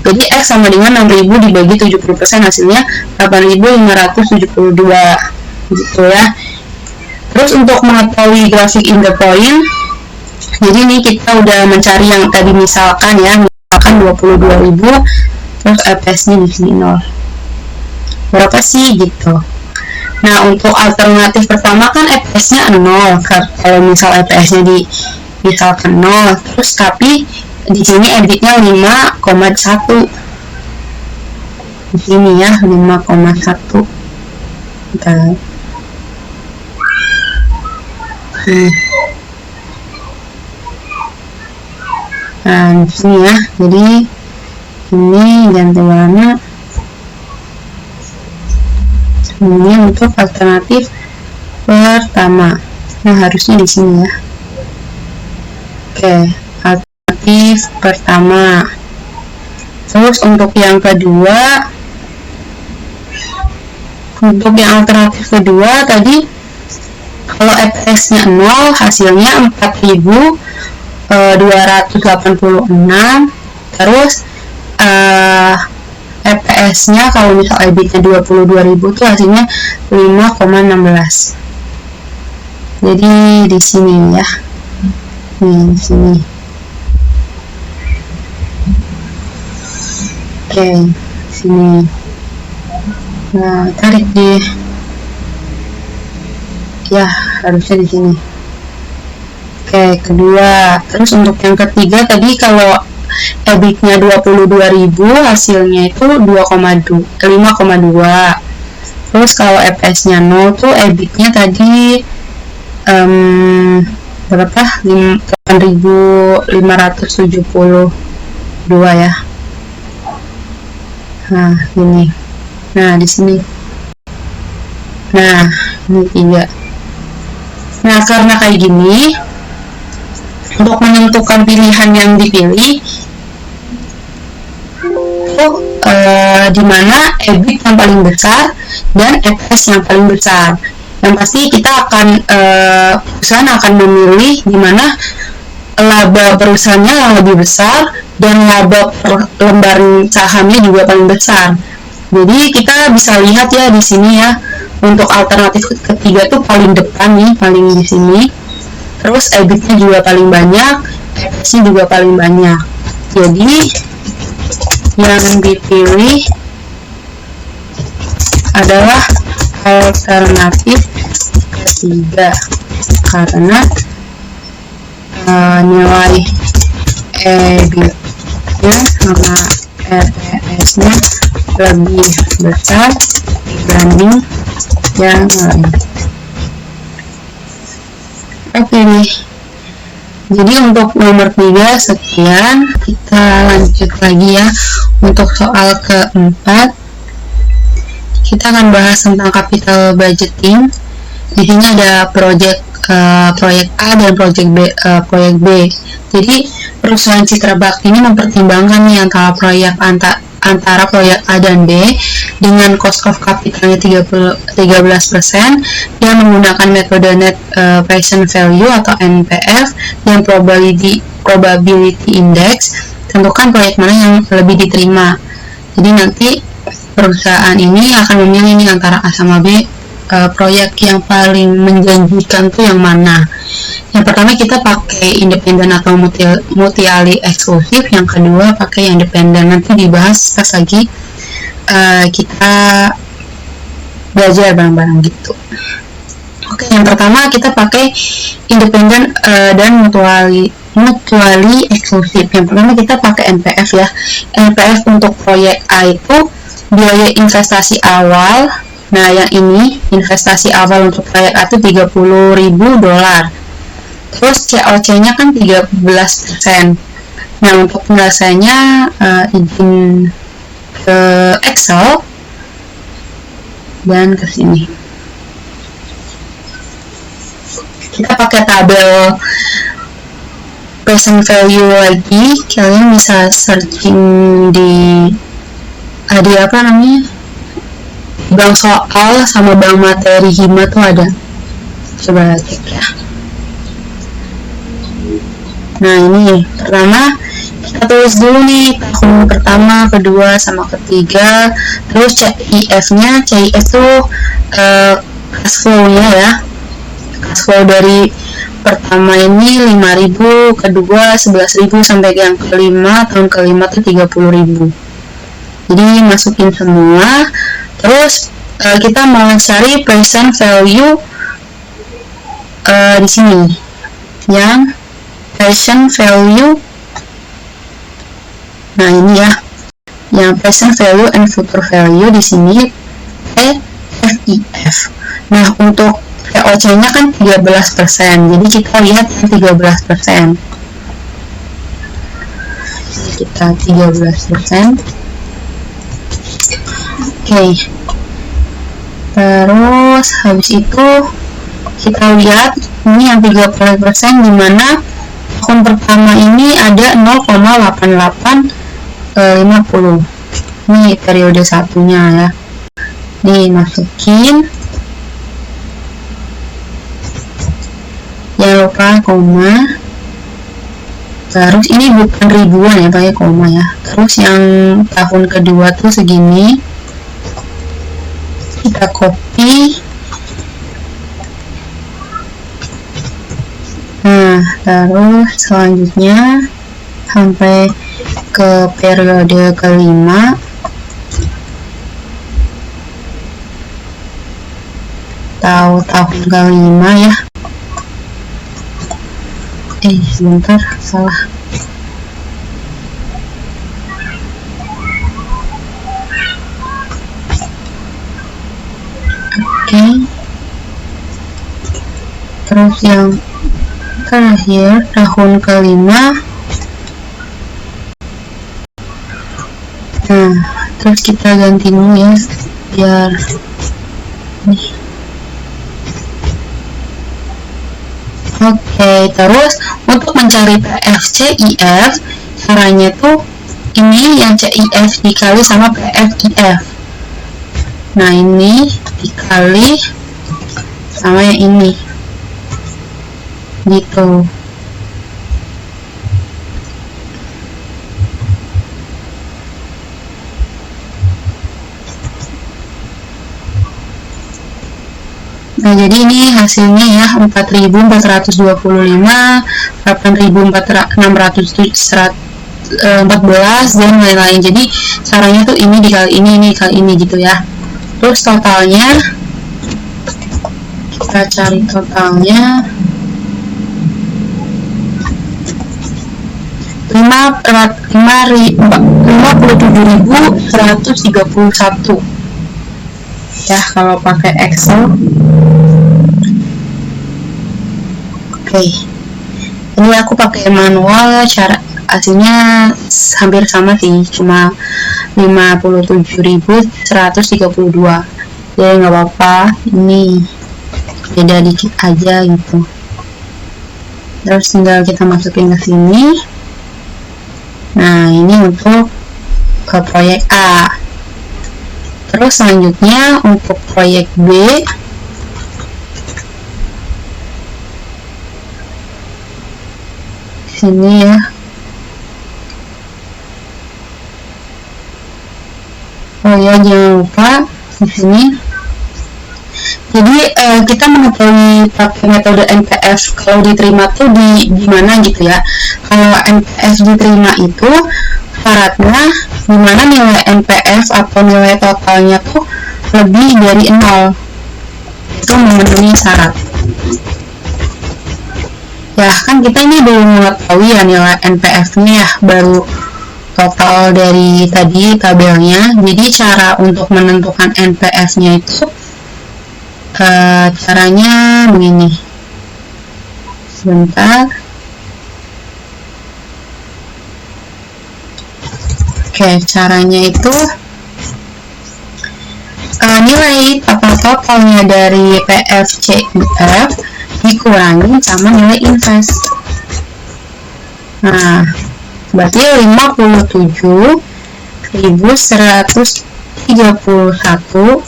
Speaker 1: Jadi X sama dengan 6000 dibagi 70%, hasilnya 8572 gitu ya. Terus untuk mengetahui grafik in the point, jadi ini kita udah mencari yang tadi misalkan 22.000, terus EPS-nya di sini 0. Berapa sih gitu. Nah, untuk alternatif pertama kan EPS-nya 0. Kalau misal EPS-nya misalkan 0, terus tapi di sini EBIT-nya 5,1. Di sini ya 5,1. Bentar. Nah, di sini ya. Jadi ini ganti warna. Ini untuk alternatif pertama. Nah, harusnya di sini ya. Oke, alternatif pertama. Terus untuk yang kedua, alternatif kedua tadi kalau EPS-nya 0, hasilnya 4286. Terus EPS-nya kalau misal EBIT-nya 22.000 tuh hasilnya 5,16. Jadi di sini ya. Nih, di sini. Oke, sini. Nah, tarik di ya, harusnya di sini. Oke, kedua. Terus untuk yang ketiga tadi kalau EBIT-nya 22.000, hasilnya itu 5,2. Terus kalau EPS-nya 0 tuh EBIT-nya tadi berapa? 8.572 ya. Nah, ini. Nah, di sini. Nah, ini 3. Nah, karena kayak gini, untuk menentukan pilihan yang dipilih, di mana EBIT yang paling besar dan EPS yang paling besar. Yang pasti kita perusahaan akan memilih di mana laba perusahaannya yang lebih besar dan laba per lembar sahamnya juga paling besar. Jadi kita bisa lihat ya di sini ya. Untuk alternatif ketiga tuh paling depan nih, paling di sini. Terus EBIT-nya juga paling banyak, EPS-nya juga paling banyak. Jadi yang dipilih adalah alternatif ketiga karena nilai EBIT-nya sama EPS-nya lebih besar dibanding yang lain. Oke nih. Jadi untuk nomor 3 sekian, kita lanjut lagi ya. Untuk soal keempat, kita akan bahas tentang capital budgeting. Di sini ada proyek A dan proyek B. Jadi perusahaan Citra Bakti ini mempertimbangkan nih antara antara proyek A dan B dengan cost of capitalnya 13% dan menggunakan metode net present value atau NPV dan probability index. Tentukan proyek mana yang lebih diterima. Jadi nanti perusahaan ini akan memilih ini antara A sama B, proyek yang paling menjanjikan tuh yang mana. Yang pertama kita pakai independen atau mutually eksklusif, yang kedua pakai yang dependen. Nanti dibahas pas lagi kita belajar bareng-bareng gitu. Oke, yang pertama kita pakai independen dan mutually eksklusif. Yang pertama kita pakai NPF ya. NPF untuk proyek A itu biaya investasi awal. Nah, yang ini investasi awal untuk proyek A itu $30.000. Terus COC-nya kan 13%. Nah, untuk penjelasannya izin ke Excel dan ke sini. Kita pakai tabel present value lagi. Kalian bisa searching di apa namanya? Bank soal sama bank materi hima tuh ada. Coba cek ya. Nah, ini pertama kita tulis dulu nih tahun pertama, kedua, sama ketiga. Terus CIF-nya, CIF tuh cash flow-nya ya. Cash flow dari pertama ini 5.000, kedua 11.000, sampai yang kelima, tahun kelima tuh 30.000. Jadi masukin semua. Terus kita mau cari present value di sini, yang present value. Nah, ini ya, yang present value and future value di sini PFIF. Nah, untuk POC-nya kan 13%. Jadi kita lihat yang 13%. Kita 13%. Oke. Terus habis itu kita lihat ini yang 30%, dimana tahun pertama ini ada 0,8850. Ini periode satunya ya. Dimasukin. Jangan lupa koma. Terus ini bukan ribuan ya, pakai koma ya. Terus yang tahun kedua tuh segini. Kita copy. Nah, terus selanjutnya sampai ke periode kelima. Tahun kelima ya. Sebentar, salah. Oke. Terus yang terakhir tahun kelima. Nah, terus kita ganti dulu ya, biar nih. Oke, terus untuk mencari PFCIF, caranya tuh ini yang CIF dikali sama PFIF. Nah, ini dikali sama yang ini. Gitu. Nah, jadi ini hasilnya ya 4.425, 8.614 dan lain-lain. Jadi caranya tuh ini dikali ini dikali ini gitu ya. Terus totalnya kita cari totalnya 57.131 ya kalau pakai Excel. Oke, ini aku pakai manual, cara hasilnya hampir sama sih, cuma 57.132. Jadi nggak apa-apa, ini beda dikit aja gitu. Terus tinggal kita masukin ke sini. Nah, ini untuk proyek A. Terus selanjutnya untuk proyek B, sini ya. Oh ya, jangan lupa di sini. Jadi kita mengetahui pakai metode NPF kalau diterima tuh di mana gitu ya. Kalau NPF diterima itu syaratnya dimana nilai NPF atau nilai totalnya tuh lebih dari 0, itu memenuhi syarat. Ya kan kita ini belum mengetahui ya nilai NPF-nya ya, baru total dari tadi tabelnya. Jadi cara untuk menentukan NPF-nya itu caranya begini. Sebentar. Oke, caranya itu nilai totalnya dari PFCIF dikurangi sama nilai invest. Nah, berarti 57.131,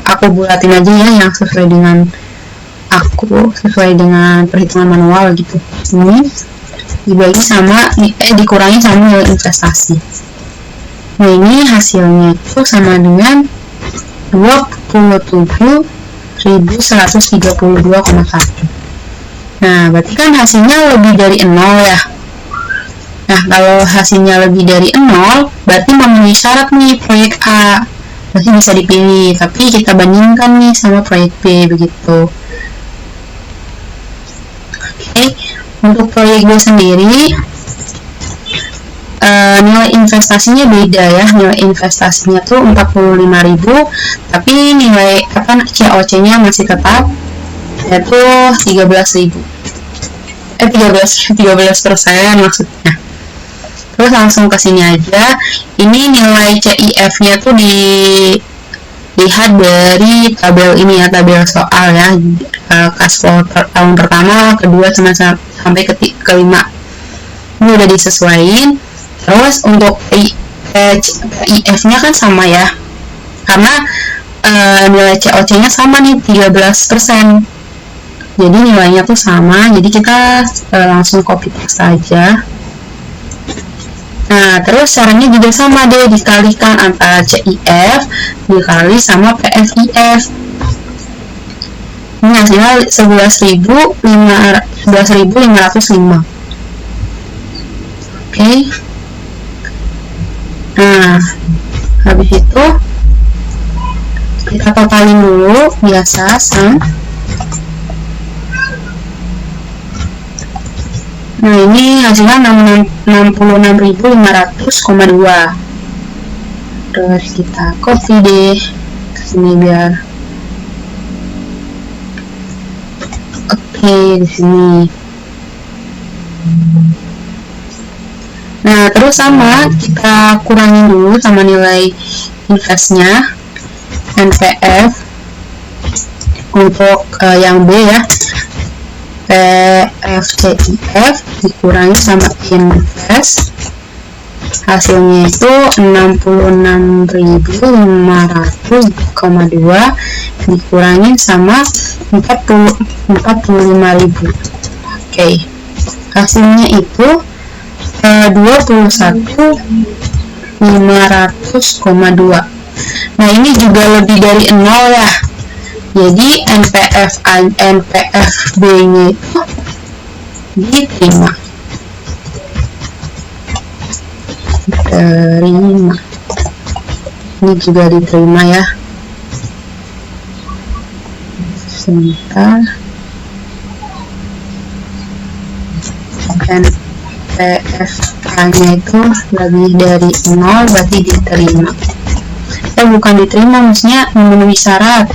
Speaker 1: aku bulatin aja ya yang sesuai dengan perhitungan manual gitu. Ini dibagi sama dikurangi sama nilai investasi. Nah, ini hasilnya itu sama dengan 27.132,1. Nah, berarti kan hasilnya lebih dari 0 ya. Nah, kalau hasilnya lebih dari 0, berarti memenuhi syarat nih proyek A. Berarti bisa dipilih, tapi kita bandingkan nih sama proyek B, begitu. Oke, untuk proyek B sendiri, nilai investasinya beda ya. Nilai investasinya tuh 45.000, tapi nilai COC-nya masih tetap, yaitu 13% maksudnya. Terus langsung ke sini aja. Ini nilai CIF-nya tuh dilihat dari tabel ini ya, tabel soal ya. Cash flow tahun pertama, kedua, sampai kelima. Ini udah disesuaikan. Terus untuk CIF-nya kan sama ya, karena nilai COC-nya sama nih, 13%. Jadi nilainya tuh sama, jadi kita langsung copy paste aja. Nah, terus caranya juga sama deh, dikalikan antara CIF dikali sama PFIF. Ini hasilnya 11.505. Oke. Nah, habis itu kita totalin dulu, biasa sum. Nah, ini hasilnya 66.500,2. Terus kita copy deh ke sini biar oke di sini. Nah, terus sama kita kurangin dulu sama nilai investnya, NPF untuk yang B ya, PFCIF dikurangi sama invest, hasilnya itu 66.500,2 dikurangi sama 45.000. Oke, hasilnya itu 21.500,2. Nah, ini juga lebih dari 0 ya. Jadi NPF-B-nya itu diterima. Ini juga diterima ya. Sebentar. NPF-nya itu lebih dari 0, berarti diterima. Bukan diterima, maksudnya memenuhi syarat.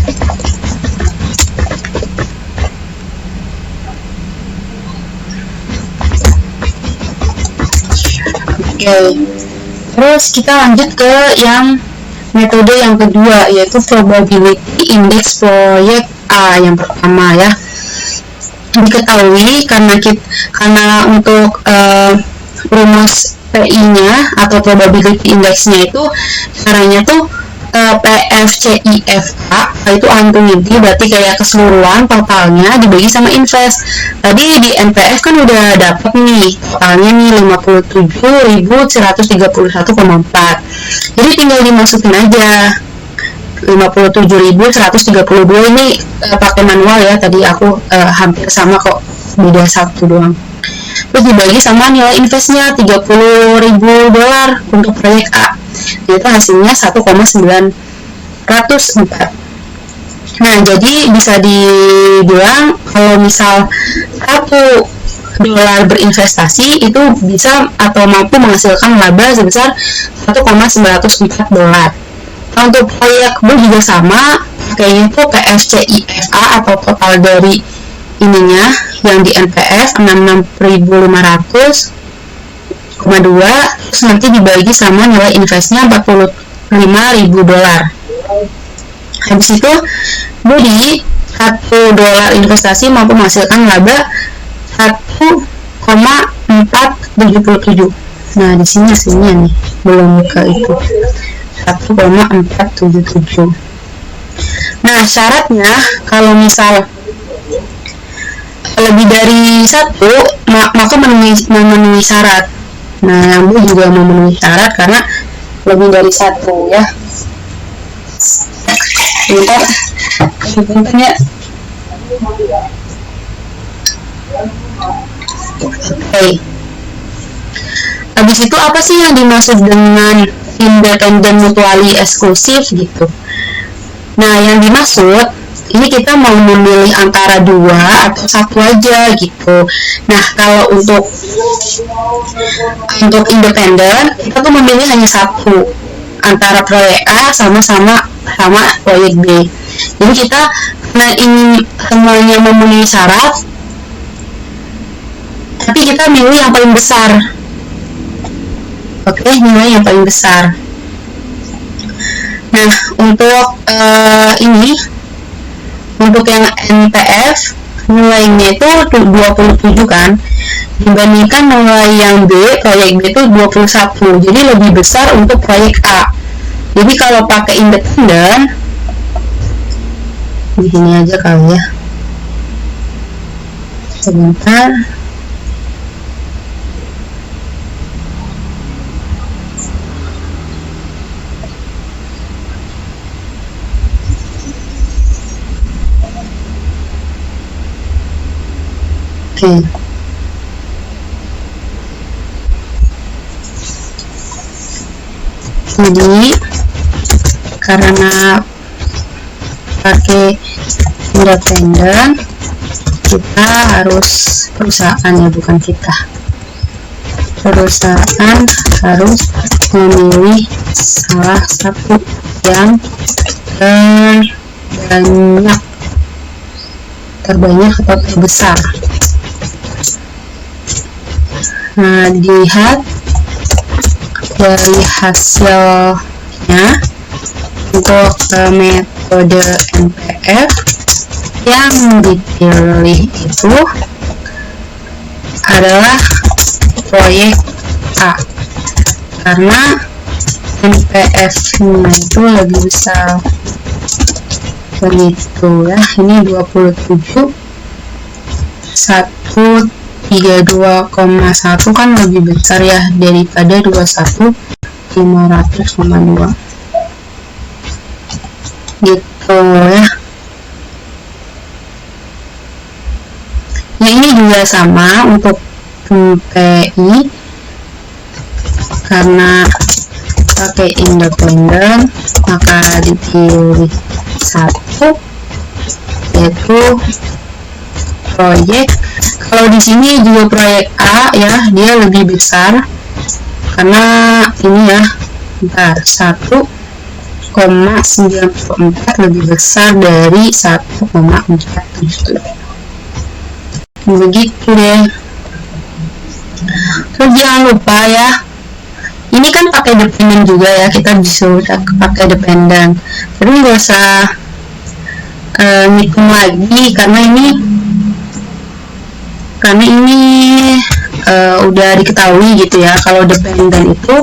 Speaker 1: Oke. Terus kita lanjut ke yang metode yang kedua, yaitu probability index proyek A yang pertama ya. Diketahui karena untuk rumus P PI-nya atau probability index-nya itu caranya tuh PFCIFA itu untung-unting, berarti kayak keseluruhan totalnya dibagi sama invest. Tadi di NPF kan udah dapet nih totalnya nih 57.131,4, jadi tinggal dimasukin aja 57.132 ini pakai manual ya, tadi aku hampir sama kok, beda satu doang. Terus dibagi sama nilai investnya $30.000 untuk proyek A, yaitu hasilnya 1,904. Nah, jadi bisa dibilang kalau misal $1 berinvestasi itu bisa atau mampu menghasilkan laba sebesar $1,904. Nah, untuk proyek B juga sama, kayaknya tuh PFCIFA atau total dari ininya yang di NPF 66.500,2, terus nanti dibagi sama nilai investnya $45.000. Habis itu Budi $1 investasi mampu menghasilkan laba 1,477. Nah, di sini hasilnya nih belum ke itu 1,477. Nah, syaratnya kalau misal lebih dari satu maka memenuhi syarat. Nah, yang Bu juga memenuhi syarat karena lebih dari satu ya. Bentar ya. Oke. Habis itu apa sih yang dimaksud dengan independent mutually eksklusif gitu? Nah, yang dimaksud ini kita mau memilih antara dua atau satu aja gitu. Nah, kalau untuk independen kita tuh memilih hanya satu antara proyek A sama proyek B. Jadi kita karena ini semuanya memenuhi syarat, tapi kita milih yang paling besar. Oke, nilai yang paling besar. Nah, untuk untuk yang NPF nilainya itu 27 kan, dibandingkan nilai yang B, proyek B itu 21, jadi lebih besar untuk proyek A. Jadi kalau pakai independen di sini aja kali ya, sebentar. Oke. Jadi karena pakai independen, kita harus perusahaan harus memilih salah satu yang terbanyak atau terbesar. Nah, dilihat dari hasilnya untuk metode NPF yang dipilih itu adalah proyek A karena NPF-nya itu lebih besar begitu ya. Ini 27 132,1 kan lebih besar ya daripada 21.500,2 gitu ya. Nah, ini juga sama untuk PI karena pakai independen maka dipilih satu, yaitu proyek. Kalau di sini juga proyek A ya, dia lebih besar karena ini ya, 1,94 lebih besar dari 1,47. Begitu deh. Terus jangan lupa ya, ini kan pakai dependen juga ya, kita disuruh pakai dependen. Tapi nggak usah ngitung lagi karena ini udah diketahui gitu ya kalau dependent itu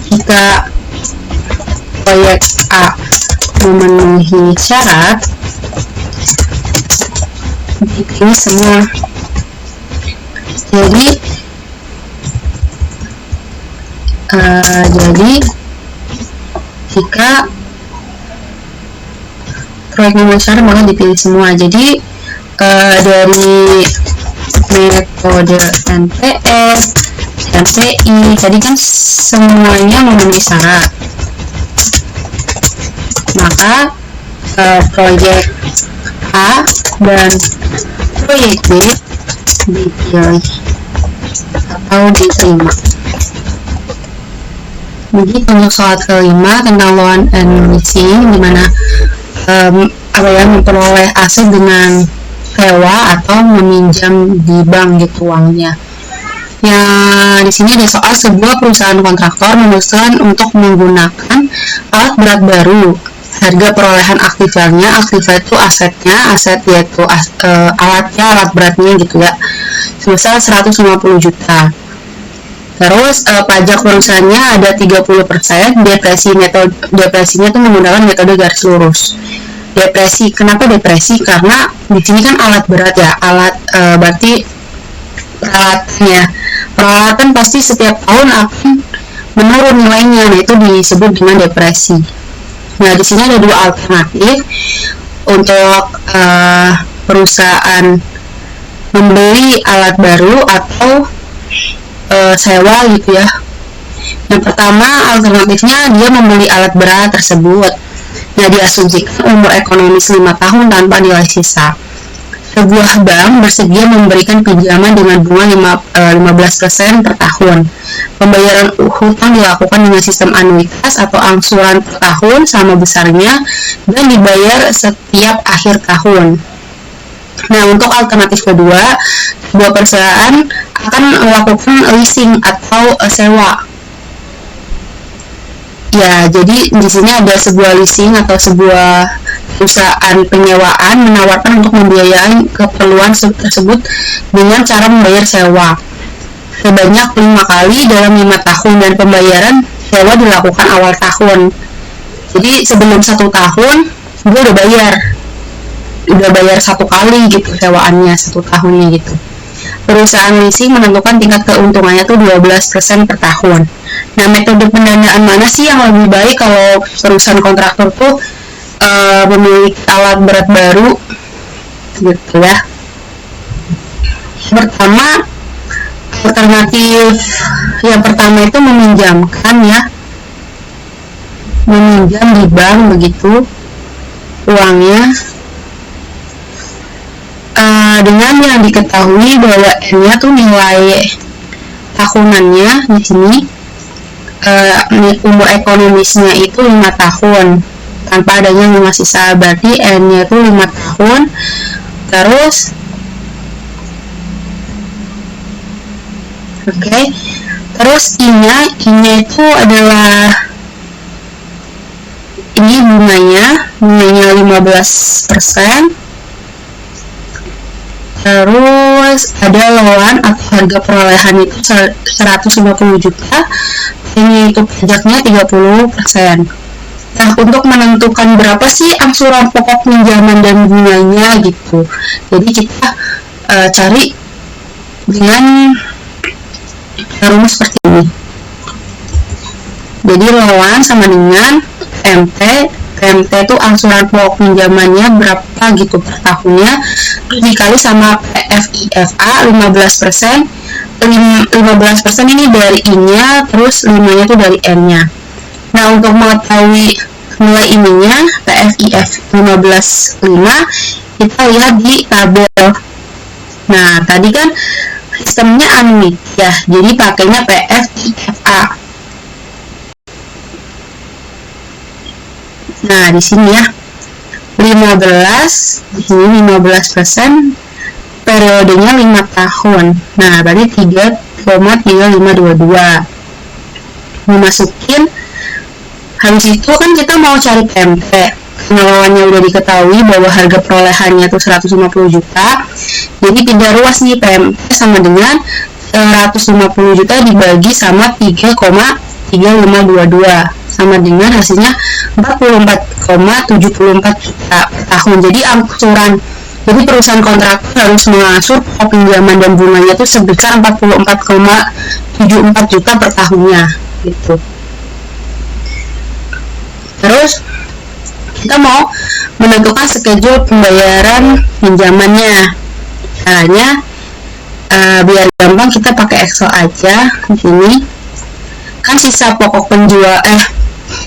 Speaker 1: jika proyek A memenuhi syarat dipilih semua. Jadi jika proyek memenuhi syarat maka dipilih semua. Jadi dari metode NPS, NPI tadi kan semuanya memenuhi syarat, maka proyek A dan proyek B dipilih atau diterima. Jadi untuk soal kelima tentang loan and leasing, dimana memperoleh aset dengan sewa atau meminjam di bank gitu uangnya. Ya, di sini ada soal sebuah perusahaan kontraktor memutuskan untuk menggunakan alat berat baru. Harga perolehan aktifanya, aktiva itu asetnya, aset yaitu alatnya, alat beratnya gitu ya, sebesar 150 juta. Terus pajak perusahaannya ada 30%, depresinya itu menggunakan metode garis lurus. Depresi, kenapa depresi? Karena di sini kan alat berat ya, berarti peralatan pasti setiap tahun akan menurun nilainya, nah itu disebut dengan depresi. Nah di sini ada dua alternatif untuk perusahaan membeli alat baru atau sewa gitu ya. Yang pertama alternatifnya dia membeli alat berat tersebut. Nah diasumsikan umur ekonomis 5 tahun tanpa nilai sisa. Sebuah bank bersedia memberikan pinjaman dengan bunga 15% per tahun. Pembayaran hutang dilakukan dengan sistem anuitas atau angsuran per tahun sama besarnya dan dibayar setiap akhir tahun. Nah, untuk alternatif kedua, sebuah perusahaan akan melakukan leasing atau sewa. Ya, jadi di sini ada sebuah leasing atau sebuah perusahaan penyewaan menawarkan untuk membiayai keperluan tersebut dengan cara membayar sewa sebanyak 5 kali dalam 5 tahun dan pembayaran sewa dilakukan awal tahun. Jadi sebelum 1 tahun dia udah bayar 1 kali gitu sewaannya 1 tahunnya gitu. Perusahaan leasing menentukan tingkat keuntungannya tuh 12% per tahun. Nah, metode pendanaan mana sih yang lebih baik kalau perusahaan kontraktor tuh memiliki alat berat baru gitu ya. Pertama, alternatif yang pertama itu meminjamkan ya, meminjam di bank begitu uangnya dengan yang diketahui bahwa N-nya tuh nilai tahunannya di sini umur ekonomisnya itu 5 tahun tanpa adanya nilai sisa, berarti N-nya itu 5 tahun. Terus terus I-nya itu adalah ini bunganya 15%. Terus ada loan atau harga perolehan itu 150 juta, ini itu pajaknya 30%. Nah, untuk menentukan berapa sih angsuran pokok pinjaman dan bunganya gitu, jadi kita cari dengan rumus seperti ini. Jadi loan sama dengan PMT itu angsuran pokok pinjamannya berapa gitu per tahunnya, terus dikali sama PFIFA 15%. 15% ini dari I-nya, terus 5-nya itu dari N-nya. Nah, untuk mengetahui nilai ininya PFIF 15,5 kita lihat di tabel. Nah, tadi kan sistemnya anuit ya, jadi pakainya PFIFA. Nah, di sini ya 15, di sini 15%, periodenya 5 tahun. Nah, berarti 3,3522. Memasukin, habis itu kan kita mau cari PMT. pengelolaan udah diketahui bahwa harga perolehannya tuh 150 juta. Jadi 3 ruas nih PMT sama dengan 150 juta dibagi sama 3,3522 sama dengan hasilnya 44,74 juta per tahun. Jadi angsuran, jadi perusahaan kontraktor harus mengangsur pinjaman dan bunganya itu sebesar 44,74 juta per tahunnya gitu. Terus kita mau menentukan schedule pembayaran pinjamannya. Caranya biar gampang kita pakai Excel aja di sini. Kan sisa pokok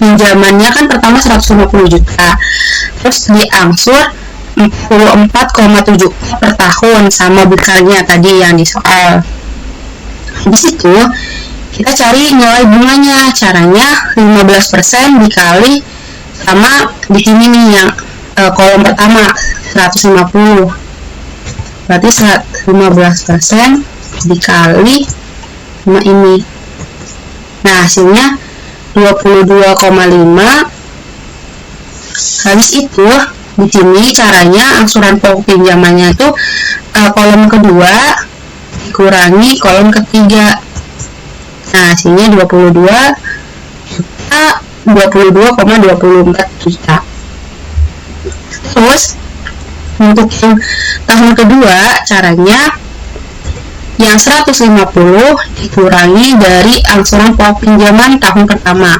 Speaker 1: pinjamannya kan pertama 150 juta. Terus diangsur 44,7 per tahun sama besarnya tadi yang di soal. Habis itu kita cari nilai bunganya. Caranya 15% dikali sama di sini nih yang kolom pertama 150. Berarti 15% dikali sama ini. Nah, hasilnya 22,5. Habis itu di sini caranya angsuran pokok pinjamannya itu kolom kedua dikurangi kolom ketiga. Nah, hasilnya 22,24 juta. Terus untuk yang tahun kedua caranya yang 150 dikurangi dari angsuran pokok pinjaman tahun pertama.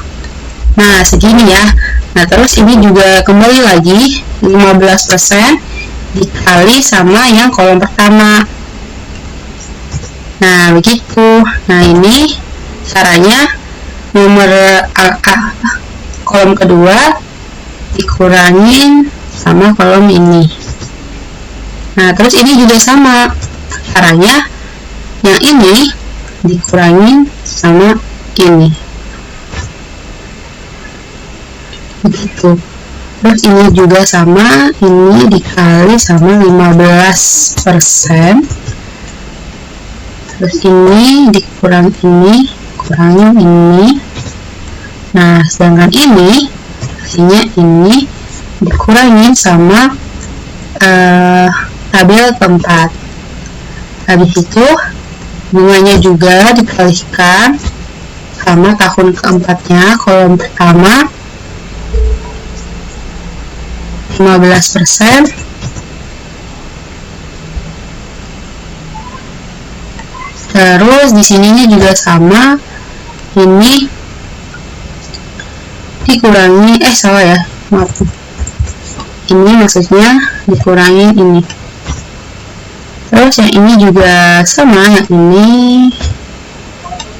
Speaker 1: Nah, segini ya. Nah, terus ini juga kembali lagi 15% dikali sama yang kolom pertama. Nah, begitu. Nah, ini caranya nomor kolom kedua dikurangin sama kolom ini. Nah, terus ini juga sama. Caranya yang ini dikurangin sama ini. Begitu. Terus ini juga sama, ini dikali sama 15%. Terus ini dikurang ini, kurangin ini. Nah, sedangkan ini hasilnya ini dikurangin sama tabel keempat. Habis itu bunganya juga dikalikan sama tahun keempatnya, kolom pertama 15%. Terus di sininya juga sama, ini dikurangi salah ya, maaf. Ini maksudnya dikurangin ini. Terus yang ini juga sama, yang ini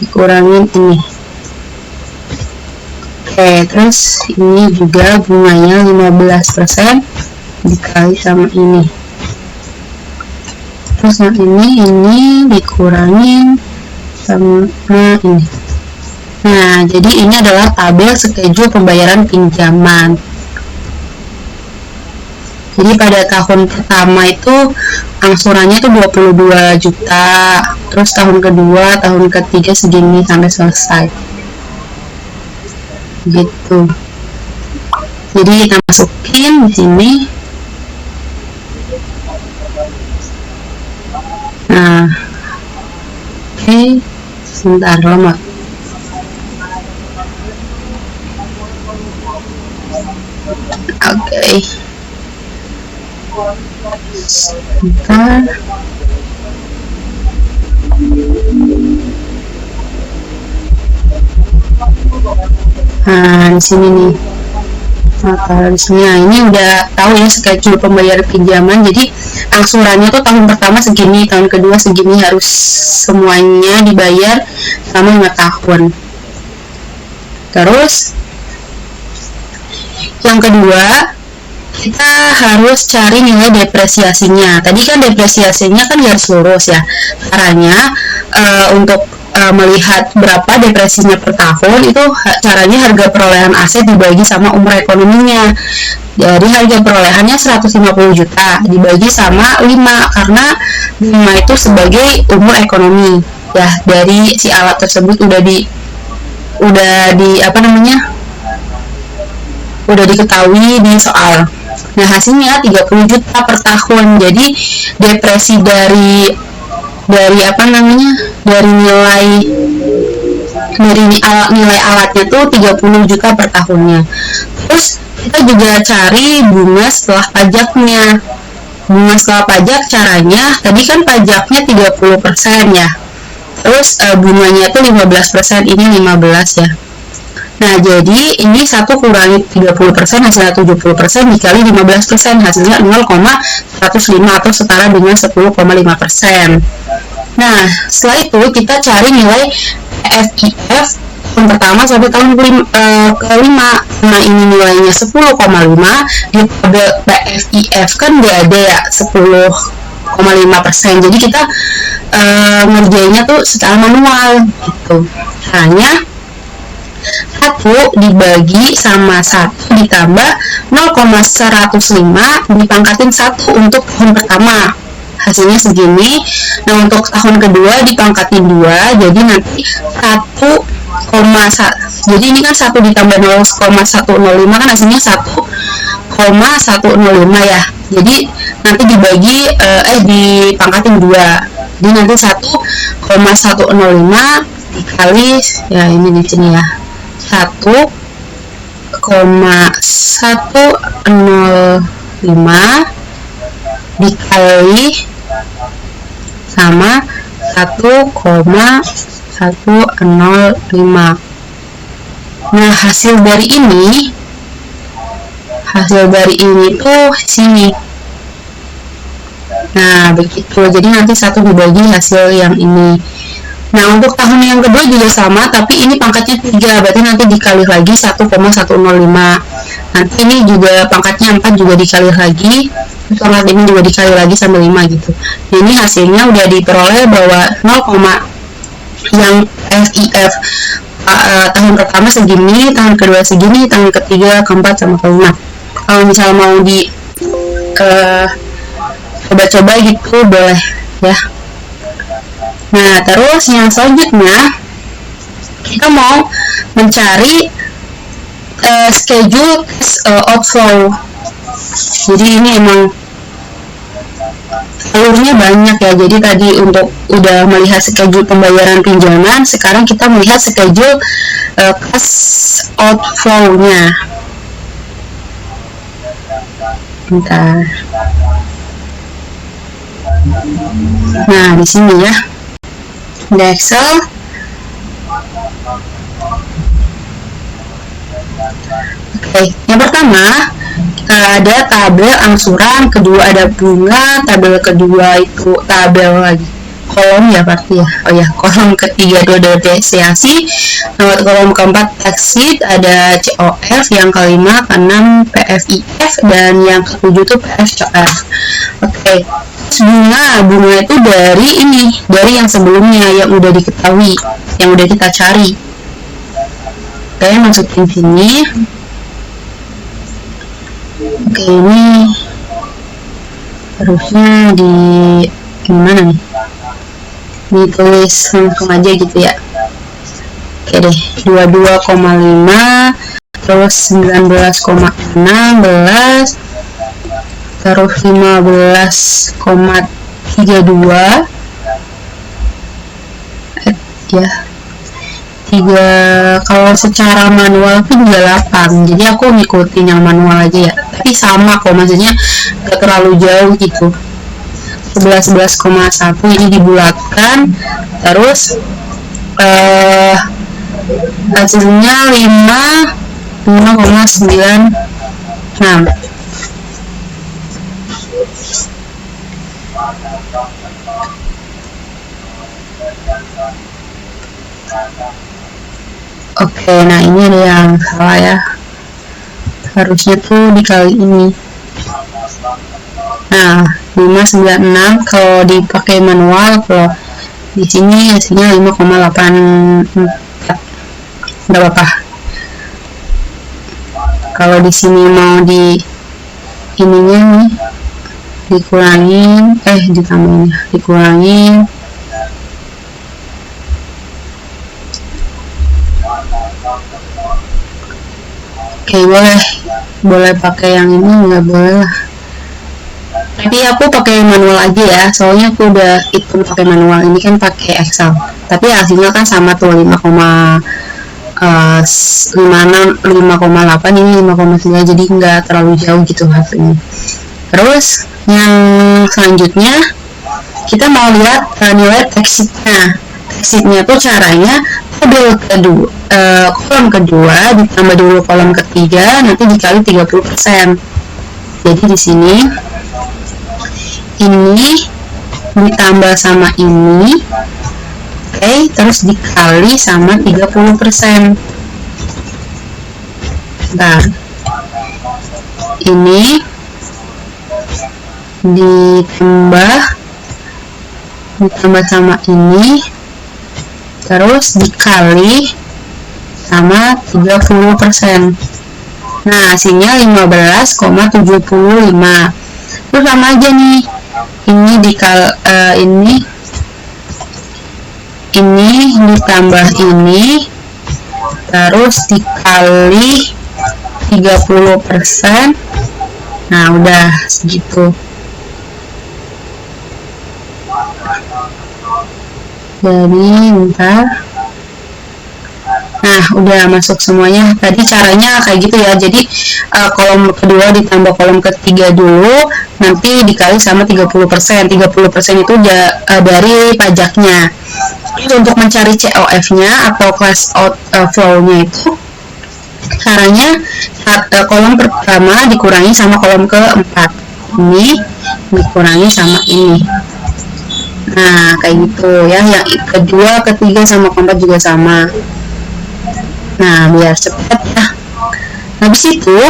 Speaker 1: dikurangin ini. Oke, terus ini juga bunganya 15% dikali sama ini. Terus yang ini dikurangin sama ini. Nah, jadi ini adalah tabel schedule pembayaran pinjaman. Jadi pada tahun pertama itu angsurannya itu 22 juta, terus tahun kedua, tahun ketiga segini sampai selesai. Gitu. Jadi kita masukin di sini. Nah, oke, sebentar lama. Oke. Sebentar. Nah, di sini nih. Nah, kalau di sini, ini udah tahu ya schedule pembayaran pinjaman. Jadi angsurannya tuh tahun pertama segini, tahun kedua segini, harus semuanya dibayar selama 5 tahun. Terus yang kedua, kita harus cari nilai depresiasinya. Tadi kan depresiasinya kan garis lurus ya. Caranya untuk melihat berapa depresinya per tahun itu caranya harga perolehan aset dibagi sama umur ekonominya. Jadi harga perolehannya 150 juta dibagi sama 5, karena 5 itu sebagai umur ekonomi ya, dari si alat tersebut udah di udah diketahui di soal. Nah, hasilnya 30 juta per tahun. Jadi depresi dari apa namanya? Dari nilai alatnya tuh 30 juta per tahunnya. Terus kita juga cari bunga setelah pajaknya. Bunga setelah pajak caranya, tadi kan pajaknya 30% ya. Terus bunganya itu 15%, ini 15 ya. Nah, jadi ini 1 kurangi 30%, hasilnya 70%, dikali 15%, hasilnya 0,105 atau setara dengan 10,5%. Nah, setelah itu kita cari nilai PFIF tahun pertama sampai tahun kelima. Nah, ini nilainya 10,5, di tabel PFIF kan nggak ada ya 10,5%. Jadi kita ngerjainnya tuh secara manual gitu. Caranya 1 dibagi sama 1 ditambah 0,105 dipangkatin 1 untuk tahun pertama, hasilnya segini. Nah, untuk tahun kedua dipangkatin 2, jadi nanti 1, jadi ini kan 1 ditambah 0,105 kan hasilnya 1,105 ya. Jadi nanti dipangkatin 2, jadi nanti 1,105 dikali ya ini di sini ya, 1,105 dikali sama 1,105. Nah, hasil dari ini tuh sini. Nah, begitu. Jadi nanti 1 dibagi hasil yang ini. Nah, untuk tahun yang kedua juga sama, tapi ini pangkatnya 3, berarti nanti dikali lagi 1,105. Nanti ini juga pangkatnya 4 juga dikali lagi, pangkat ini juga dikali lagi sampai 5 gitu. Nah, ini hasilnya udah diperoleh bahwa 0, yang FIF tahun pertama segini, tahun kedua segini, tahun ketiga, keempat, sama kelima. Kalau misalnya mau coba-coba gitu boleh ya. Nah, terus yang selanjutnya kita mau mencari schedule outflow. Jadi ini emang alurnya banyak ya. Jadi tadi untuk udah melihat schedule pembayaran pinjaman, sekarang kita melihat schedule cash outflow-nya. Bentar. Nah, di sini ya. Di Excel. Oke, yang pertama kita ada tabel angsuran, kedua ada bunga, tabel kedua itu tabel lagi kolom ya berarti ya. Oh ya, kolom ketiga itu ada depresiasi, kolom keempat tax sheet, ada COF, yang kelima, keenam PFIF, dan yang ketujuh itu PFCF. Oke. Bunga itu dari yang sebelumnya yang udah diketahui, yang udah kita cari. Oke, masukin sini. Oke, ini harusnya di gimana nih? Ditulis langsung aja gitu ya. Oke deh, 22,5 terus 19,16 terus 15,32 ya 3. Kalau secara manual itu 28, jadi aku ngikutin yang manual aja ya, tapi sama kok, maksudnya gak terlalu jauh gitu. 11,1 ini dibulatkan, terus hasilnya 5,96. Oke, nah ini ada yang salah ya, harusnya tuh dikali ini. Nah, 596 kalau dipakai manual, kalau di sini hasilnya 5,84. Enggak apa-apa. Kalau di sini mau di ininya nih dikurangin, ditambahin, dikurangin. Oke, boleh boleh pakai yang ini nggak boleh lah, tapi aku pakai manual aja ya, soalnya aku udah hitung pakai manual, ini kan pakai Excel, tapi hasilnya kan sama tuh 5,8 ini 5,9, jadi nggak terlalu jauh gitu hasilnya. Terus yang selanjutnya kita mau lihat nilai tax sheet-nya tuh caranya tabel kedua, kolom kedua ditambah dulu kolom ketiga, nanti dikali 30%. Jadi di sini ini ditambah sama ini, oke, terus dikali sama 30%. Nah, ini ditambah sama ini, terus dikali sama 30%. Nah, hasilnya 15,75. Terus sama aja nih, ini ini ditambah ini, terus dikali 30%. Nah, udah segitu. Jadi bentar. Nah, udah masuk semuanya. Tadi caranya kayak gitu ya. Jadi kolom kedua ditambah kolom ketiga dulu, nanti dikali sama 30%. 30% itu dari pajaknya. Terus untuk mencari COF-nya atau class outflow-nya itu caranya kolom pertama dikurangi sama kolom keempat. Ini dikurangi sama ini. Nah, kayak gitu ya. Yang kedua, ketiga sama keempat juga sama. Nah, biar cepat ya. Habis itu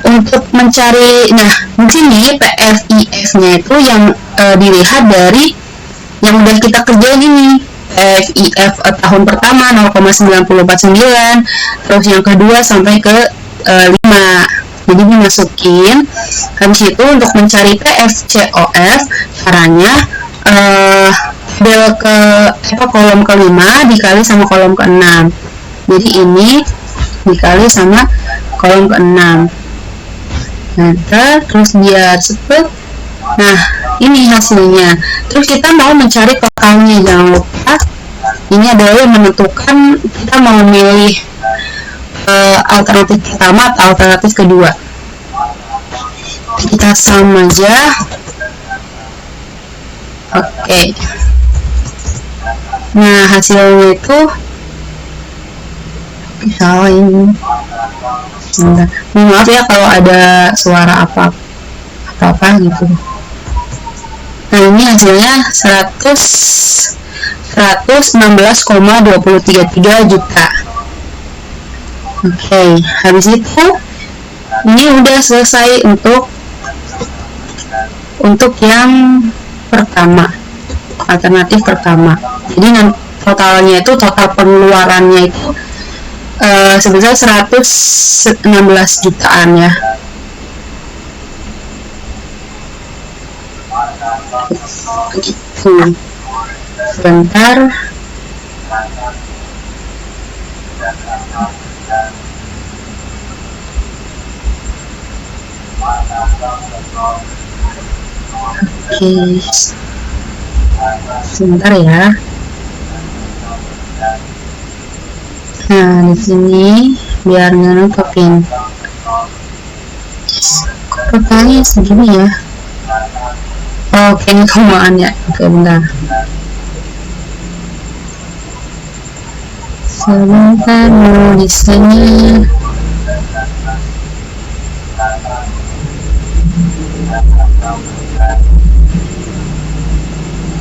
Speaker 1: untuk mencari, nah di sini PFIF-nya itu yang dilihat dari yang udah kita kerjain ini. PFIF tahun pertama 0,949, terus yang kedua sampai ke 5. Jadi dimasukin. Habis itu untuk mencari PFCOF caranya kolom ke-5 dikali sama kolom ke-6. Jadi ini dikali sama kolom ke-6. Terus biar cepet. Nah, ini hasilnya. Terus kita mau mencari totalnya, jangan lupa. Ini adalah yang menentukan kita mau milih alternatif pertama atau alternatif kedua. Kita sama aja. Oke. Nah, hasilnya itu salah ini. Maaf ya kalau ada suara apa gitu. Nah, ini hasilnya 116,233 juta. Oke, habis itu ini udah selesai untuk yang pertama, alternatif pertama. Jadi totalnya itu, total pengeluarannya itu sebesar 116 jutaan ya. Begitu. Sebentar. Oke. Sebentar ya. Nah, di sini biar nggak nutupin. Kok totalnya segini ya? Oke, ini komaan ya. Oke, bentar. Sebentar, mau di sini.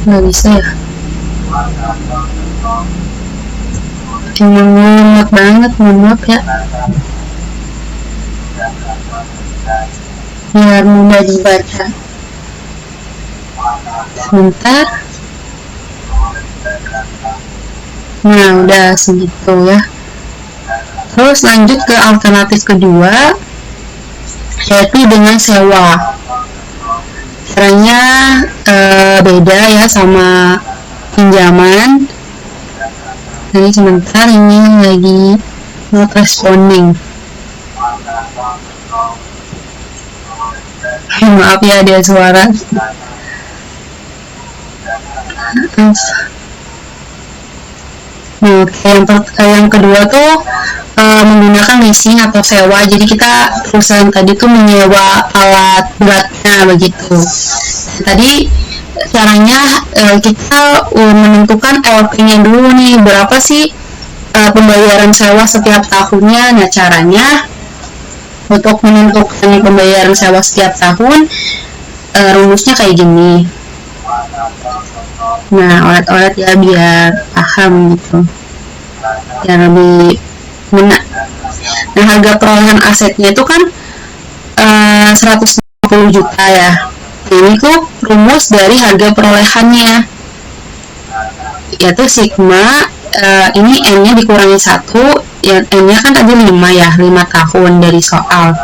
Speaker 1: Nggak bisa ya. Emang lemot banget, mohon maaf ya. Biar mudah dibaca. Sebentar. Nah, udah segitu ya. Terus lanjut ke alternatif kedua, yaitu dengan sewa. Caranya beda ya sama pinjaman. Jadi sebentar, ini lagi not responding. Maaf ya ada suara. Nah, yang kedua tuh menggunakan leasing atau sewa. Jadi kita perusahaan tadi tuh menyewa alat beratnya begitu. Tadi caranya kita menentukan LP-nya dulu nih, berapa sih pembayaran sewa setiap tahunnya. Nah, caranya untuk menentukan pembayaran sewa setiap tahun, rumusnya kayak gini. Nah, olet-olet ya biar paham gitu, biar lebih benar. Nah, harga perolehan asetnya itu kan 150 juta ya. Ini tuh rumus dari harga perolehannya, yaitu sigma ini N-nya dikurangi 1, ya N-nya kan tadi 5 ya, 5 tahun dari soal,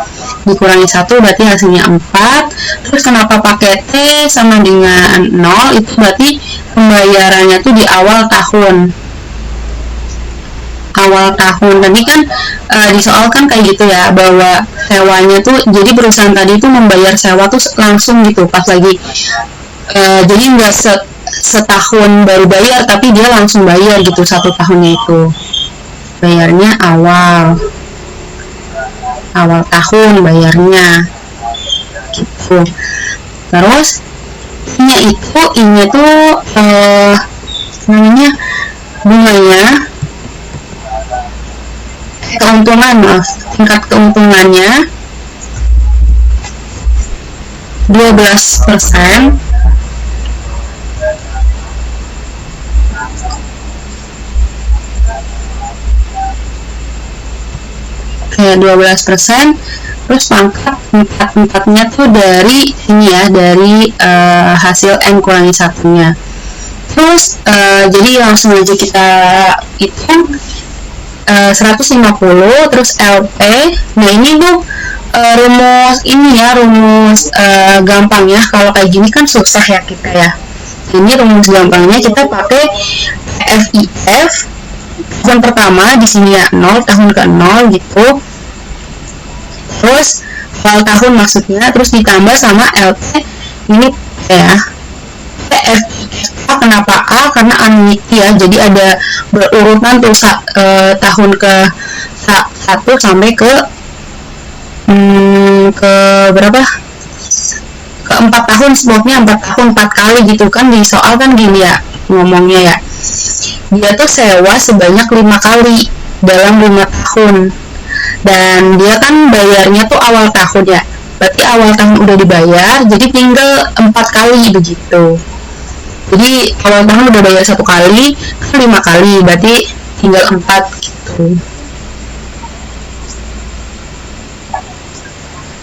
Speaker 1: dikurangi 1 berarti hasilnya 4. Terus kenapa pakai T sama dengan 0, itu berarti pembayarannya tuh di awal tahun. Tadi kan di soal kan kayak gitu ya, bahwa sewanya tuh, jadi perusahaan tadi tuh membayar sewa tuh langsung gitu pas lagi, jadi nggak setahun baru bayar, tapi dia langsung bayar gitu 1 tahunnya itu bayarnya awal tahun bayarnya gitu. Terus ini tuh namanya bunganya, tingkat keuntungannya 12%. Kayak 12%. Terus pangkat 4-4-nya tuh dari ini ya, dari hasil N kurangi 1-nya. Terus jadi langsung aja kita hitung 150, terus LP. Nah, ini tuh rumus gampang ya. Kalau kayak gini kan susah ya kita ya. Ini rumus gampangnya kita pakai PFIF. Tahun pertama di sini ya 0, tahun ke 0 gitu. Terus awal tahun maksudnya, terus ditambah sama LP ini ya. Kenapa A? Karena annuity ya, jadi ada berurutan tuh tahun ke 1 sampai ke berapa? Ke 4 tahun, sebutnya 4 tahun 4 kali gitu kan, di soal kan gini ya ngomongnya ya. Dia tuh sewa sebanyak 5 kali dalam 5 tahun, dan dia kan bayarnya tuh awal tahun ya, berarti awal tahun udah dibayar, jadi tinggal 4 kali begitu. Jadi awal tahun udah bayar 1 kali, kan 5 kali, berarti tinggal 4 gitu.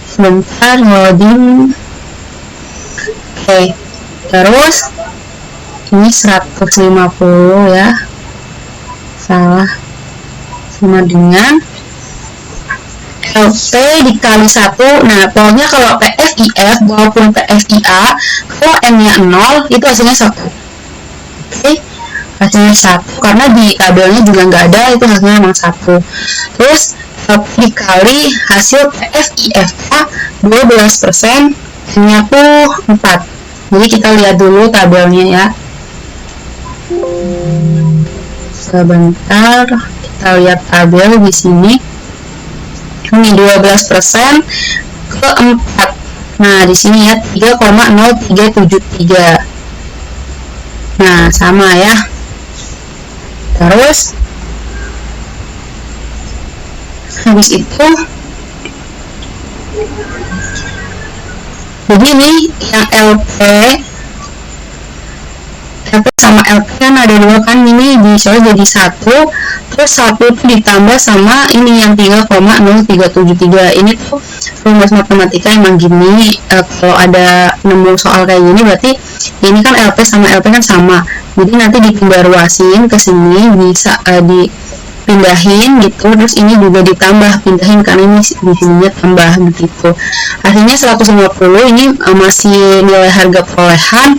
Speaker 1: Sebentar loading. Oke, terus ini 150 ya, salah, sama dengan LP dikali 1. Nah, pokoknya kalau PFIF maupun PFIA, kalau N-nya 0 itu hasilnya 1. Oke, hasilnya 1 karena di tabelnya juga nggak ada, itu hasilnya memang 1. Terus dikali hasil PFIFA 12%, N-nya tuh 4. Jadi kita lihat dulu tabelnya ya. Sebentar, kita lihat tabel di sini. Ini 12% ke 4. Nah, di sini ya 3,0373. Nah, sama ya. Terus habis itu, jadi ini yang LP sama LP kan ada 2 kan, ini disoal jadi 1, terus 1 itu ditambah sama ini yang 3,0373. Ini tuh rumus matematika emang gini, kalau ada nemu soal kayak gini berarti ini kan LP sama LP kan sama, jadi nanti dipindah ruasin ke sini, bisa dipindahin gitu, terus ini juga ditambah, pindahin karena ini di sininya tambah begitu. Hasilnya 150, ini masih nilai harga perolehan.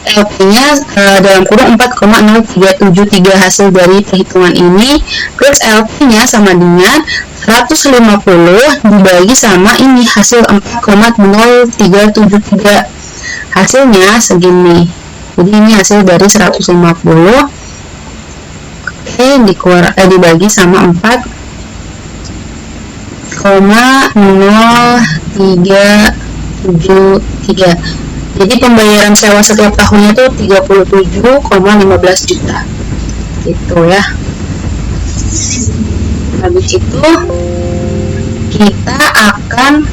Speaker 1: LP-nya dalam kurung 4,0373 hasil dari perhitungan ini, terus LP-nya sama dengan 150 dibagi sama ini hasil 4,0373, hasilnya segini. Jadi ini hasil dari 150. Oke, dibagi sama 4,0373. Jadi pembayaran sewa setiap tahunnya itu 37,15 juta gitu ya. Habis itu kita akan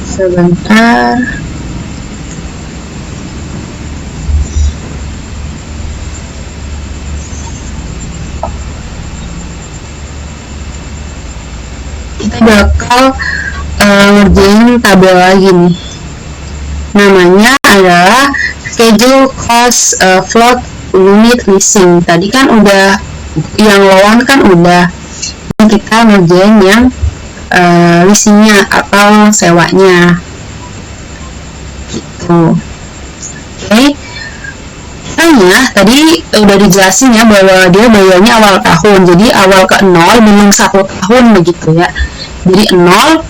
Speaker 1: sebentar kita bakal ngerjain tabel lagi nih, namanya adalah schedule cost float unit leasing. Tadi kan udah yang loan kan udah, ini kita ngerjain yang leasingnya atau sewanya gitu. Oke, tadi udah dijelasin ya bahwa dia bayarnya awal tahun, jadi awal ke 0 minum 1 tahun begitu ya, jadi 0,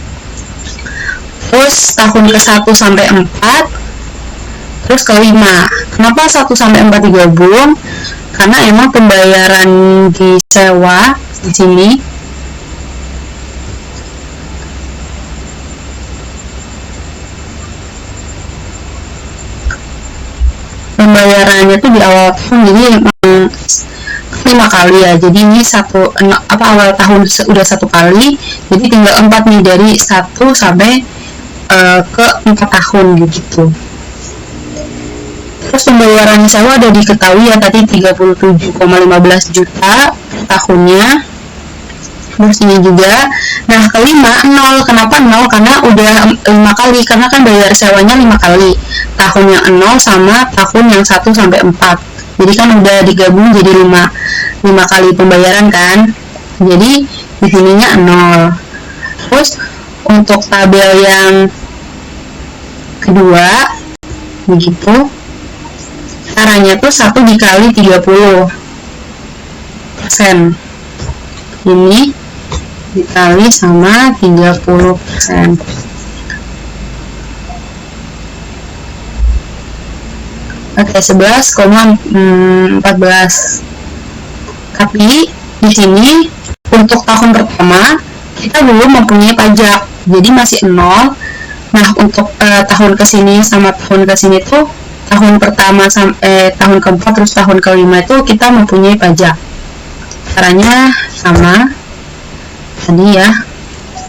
Speaker 1: terus tahun ke 1 sampai 4, terus ke 5. Kenapa 1 sampai 4 digabung? Karena emang pembayaran di sewa di sini pembayarannya tuh di awal tahun, jadi emang 5 kali ya. Jadi ini awal tahun udah 1 kali, jadi tinggal 4 nih, dari 1 sampai ke 4 tahun gitu. Terus pembayaran sewa udah diketahui ya tadi 37,15 juta tahunnya. Terus ini juga. Nah, kelima 0. Kenapa 0? Karena udah 5 kali, karena kan bayar sewanya 5 kali. Tahun yang 0 sama tahun yang 1 sampai 4. Jadi kan udah digabung jadi 5 kali pembayaran kan. Jadi di sininya 0. Terus untuk tabel yang kedua begitu, caranya tuh 1 dikali 30%. Ini dikali sama 30%. Oke, 11,14. Tapi di sini untuk tahun pertama kita belum mempunyai pajak, jadi masih 0. Nah, untuk tahun kesini sama tahun kesini tuh, tahun pertama sampai tahun keempat terus tahun kelima itu kita mempunyai pajak. Caranya sama tadi ya.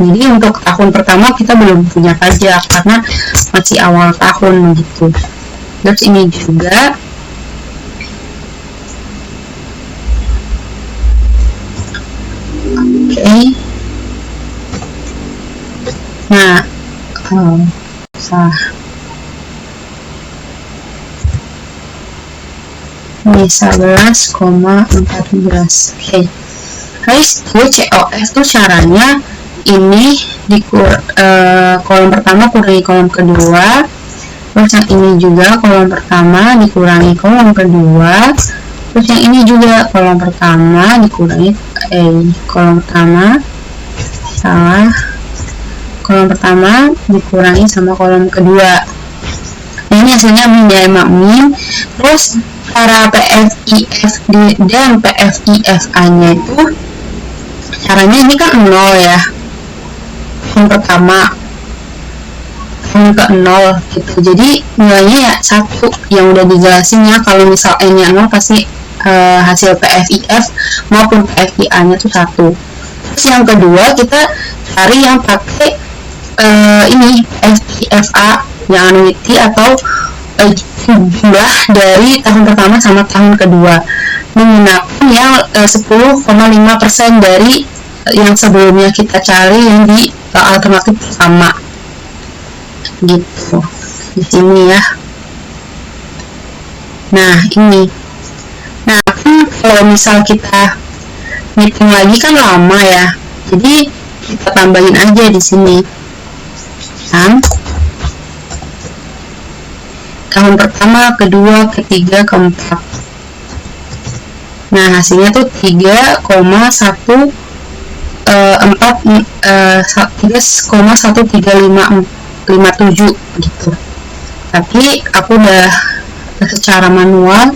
Speaker 1: Jadi untuk tahun pertama kita belum punya pajak karena masih awal tahun gitu. Terus ini juga oke. Nah, ini 11,14. Oke. Guys, COS tuh caranya ini di kolom pertama kurangi kolom kedua, terus yang ini juga kolom pertama dikurangi kolom kedua, terus yang ini juga kolom pertama dikurangi kolom pertama kolom pertama dikurangi sama kolom kedua. Ini hasilnya min ya, min. Terus para PFIF dan PFIFA nya itu caranya ini kan 0 ya, tahun pertama, tahun ke 0 gitu. Jadi nilainya ya 1 yang udah dijelasin ya. Kalau misal N-nya 0 pasti hasil PFIF maupun PFIA nya tuh 1. Terus yang kedua kita cari yang pakai ini PFIFA yang annuity atau jumlah dari tahun pertama sama tahun kedua, menggunakan yang 10,5% dari yang sebelumnya kita cari yang di alternatif pertama gitu di sini ya. Nah ini, nah kan kalau misal kita ngitung lagi kan lama ya, jadi kita tambahin aja di sini kan, tahun pertama, kedua, ketiga, keempat. Nah, hasilnya tuh 3,1357 gitu. Tapi aku udah secara manual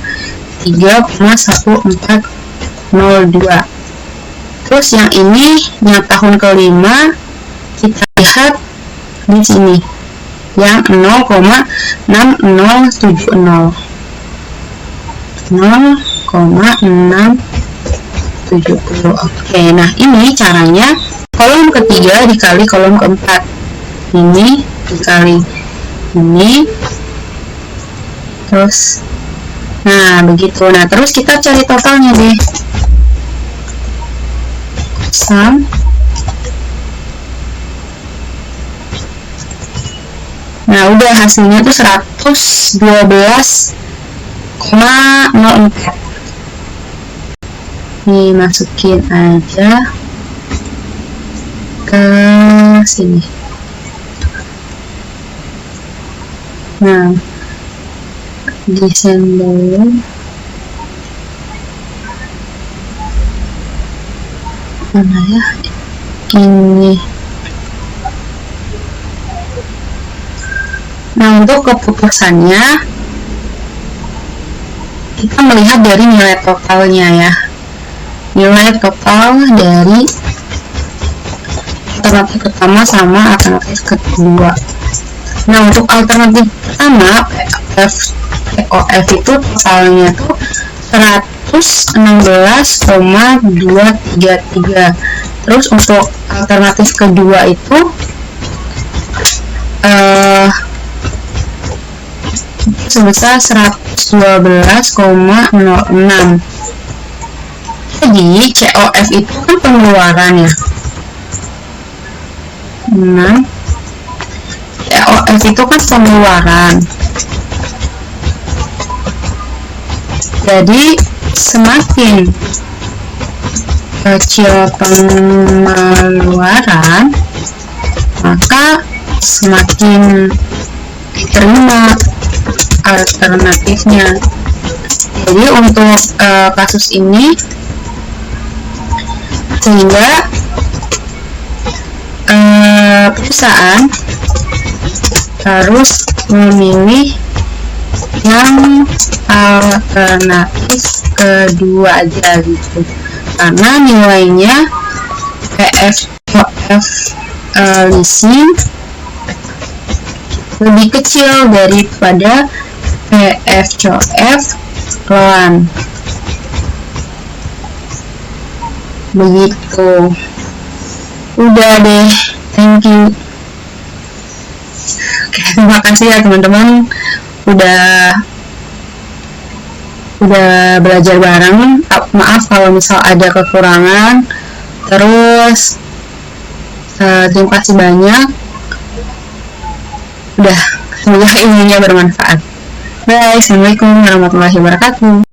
Speaker 1: 3,1402. Terus yang ini yang tahun kelima kita lihat di sini yang 0,6070. 0,670. Oke, nah ini caranya kolom ketiga dikali kolom keempat. Ini dikali ini. Terus nah begitu. Nah terus kita cari totalnya deh. Sum. Nah udah hasilnya tuh 112,04. Nih masukin aja ke sini. Nah desain dulu. Mana ya ini. Nah untuk keputusannya kita melihat dari nilai totalnya ya, nilai total dari alternatif pertama sama alternatif kedua. Nah untuk alternatif pertama POF itu totalnya tuh 116,233. Terus untuk alternatif kedua itu sebesar 112,06. Jadi COF itu kan pengeluaran ya. Nah, COF itu kan pengeluaran. Jadi semakin kecil pengeluaran, maka semakin diterima alternatifnya. Jadi untuk kasus ini sehingga perusahaan harus memilih yang alternatif kedua aja gitu, karena nilainya PFOF leasing lebih kecil daripada PFCOF loan. Begitu. Udah deh, thank you. Oke, terima kasih ya teman-teman udah belajar bareng. Maaf kalau misal ada kekurangan. Terus terima kasih banyak. Udah, semoga ilmunya bermanfaat. Bye, assalamualaikum warahmatullahi wabarakatuh.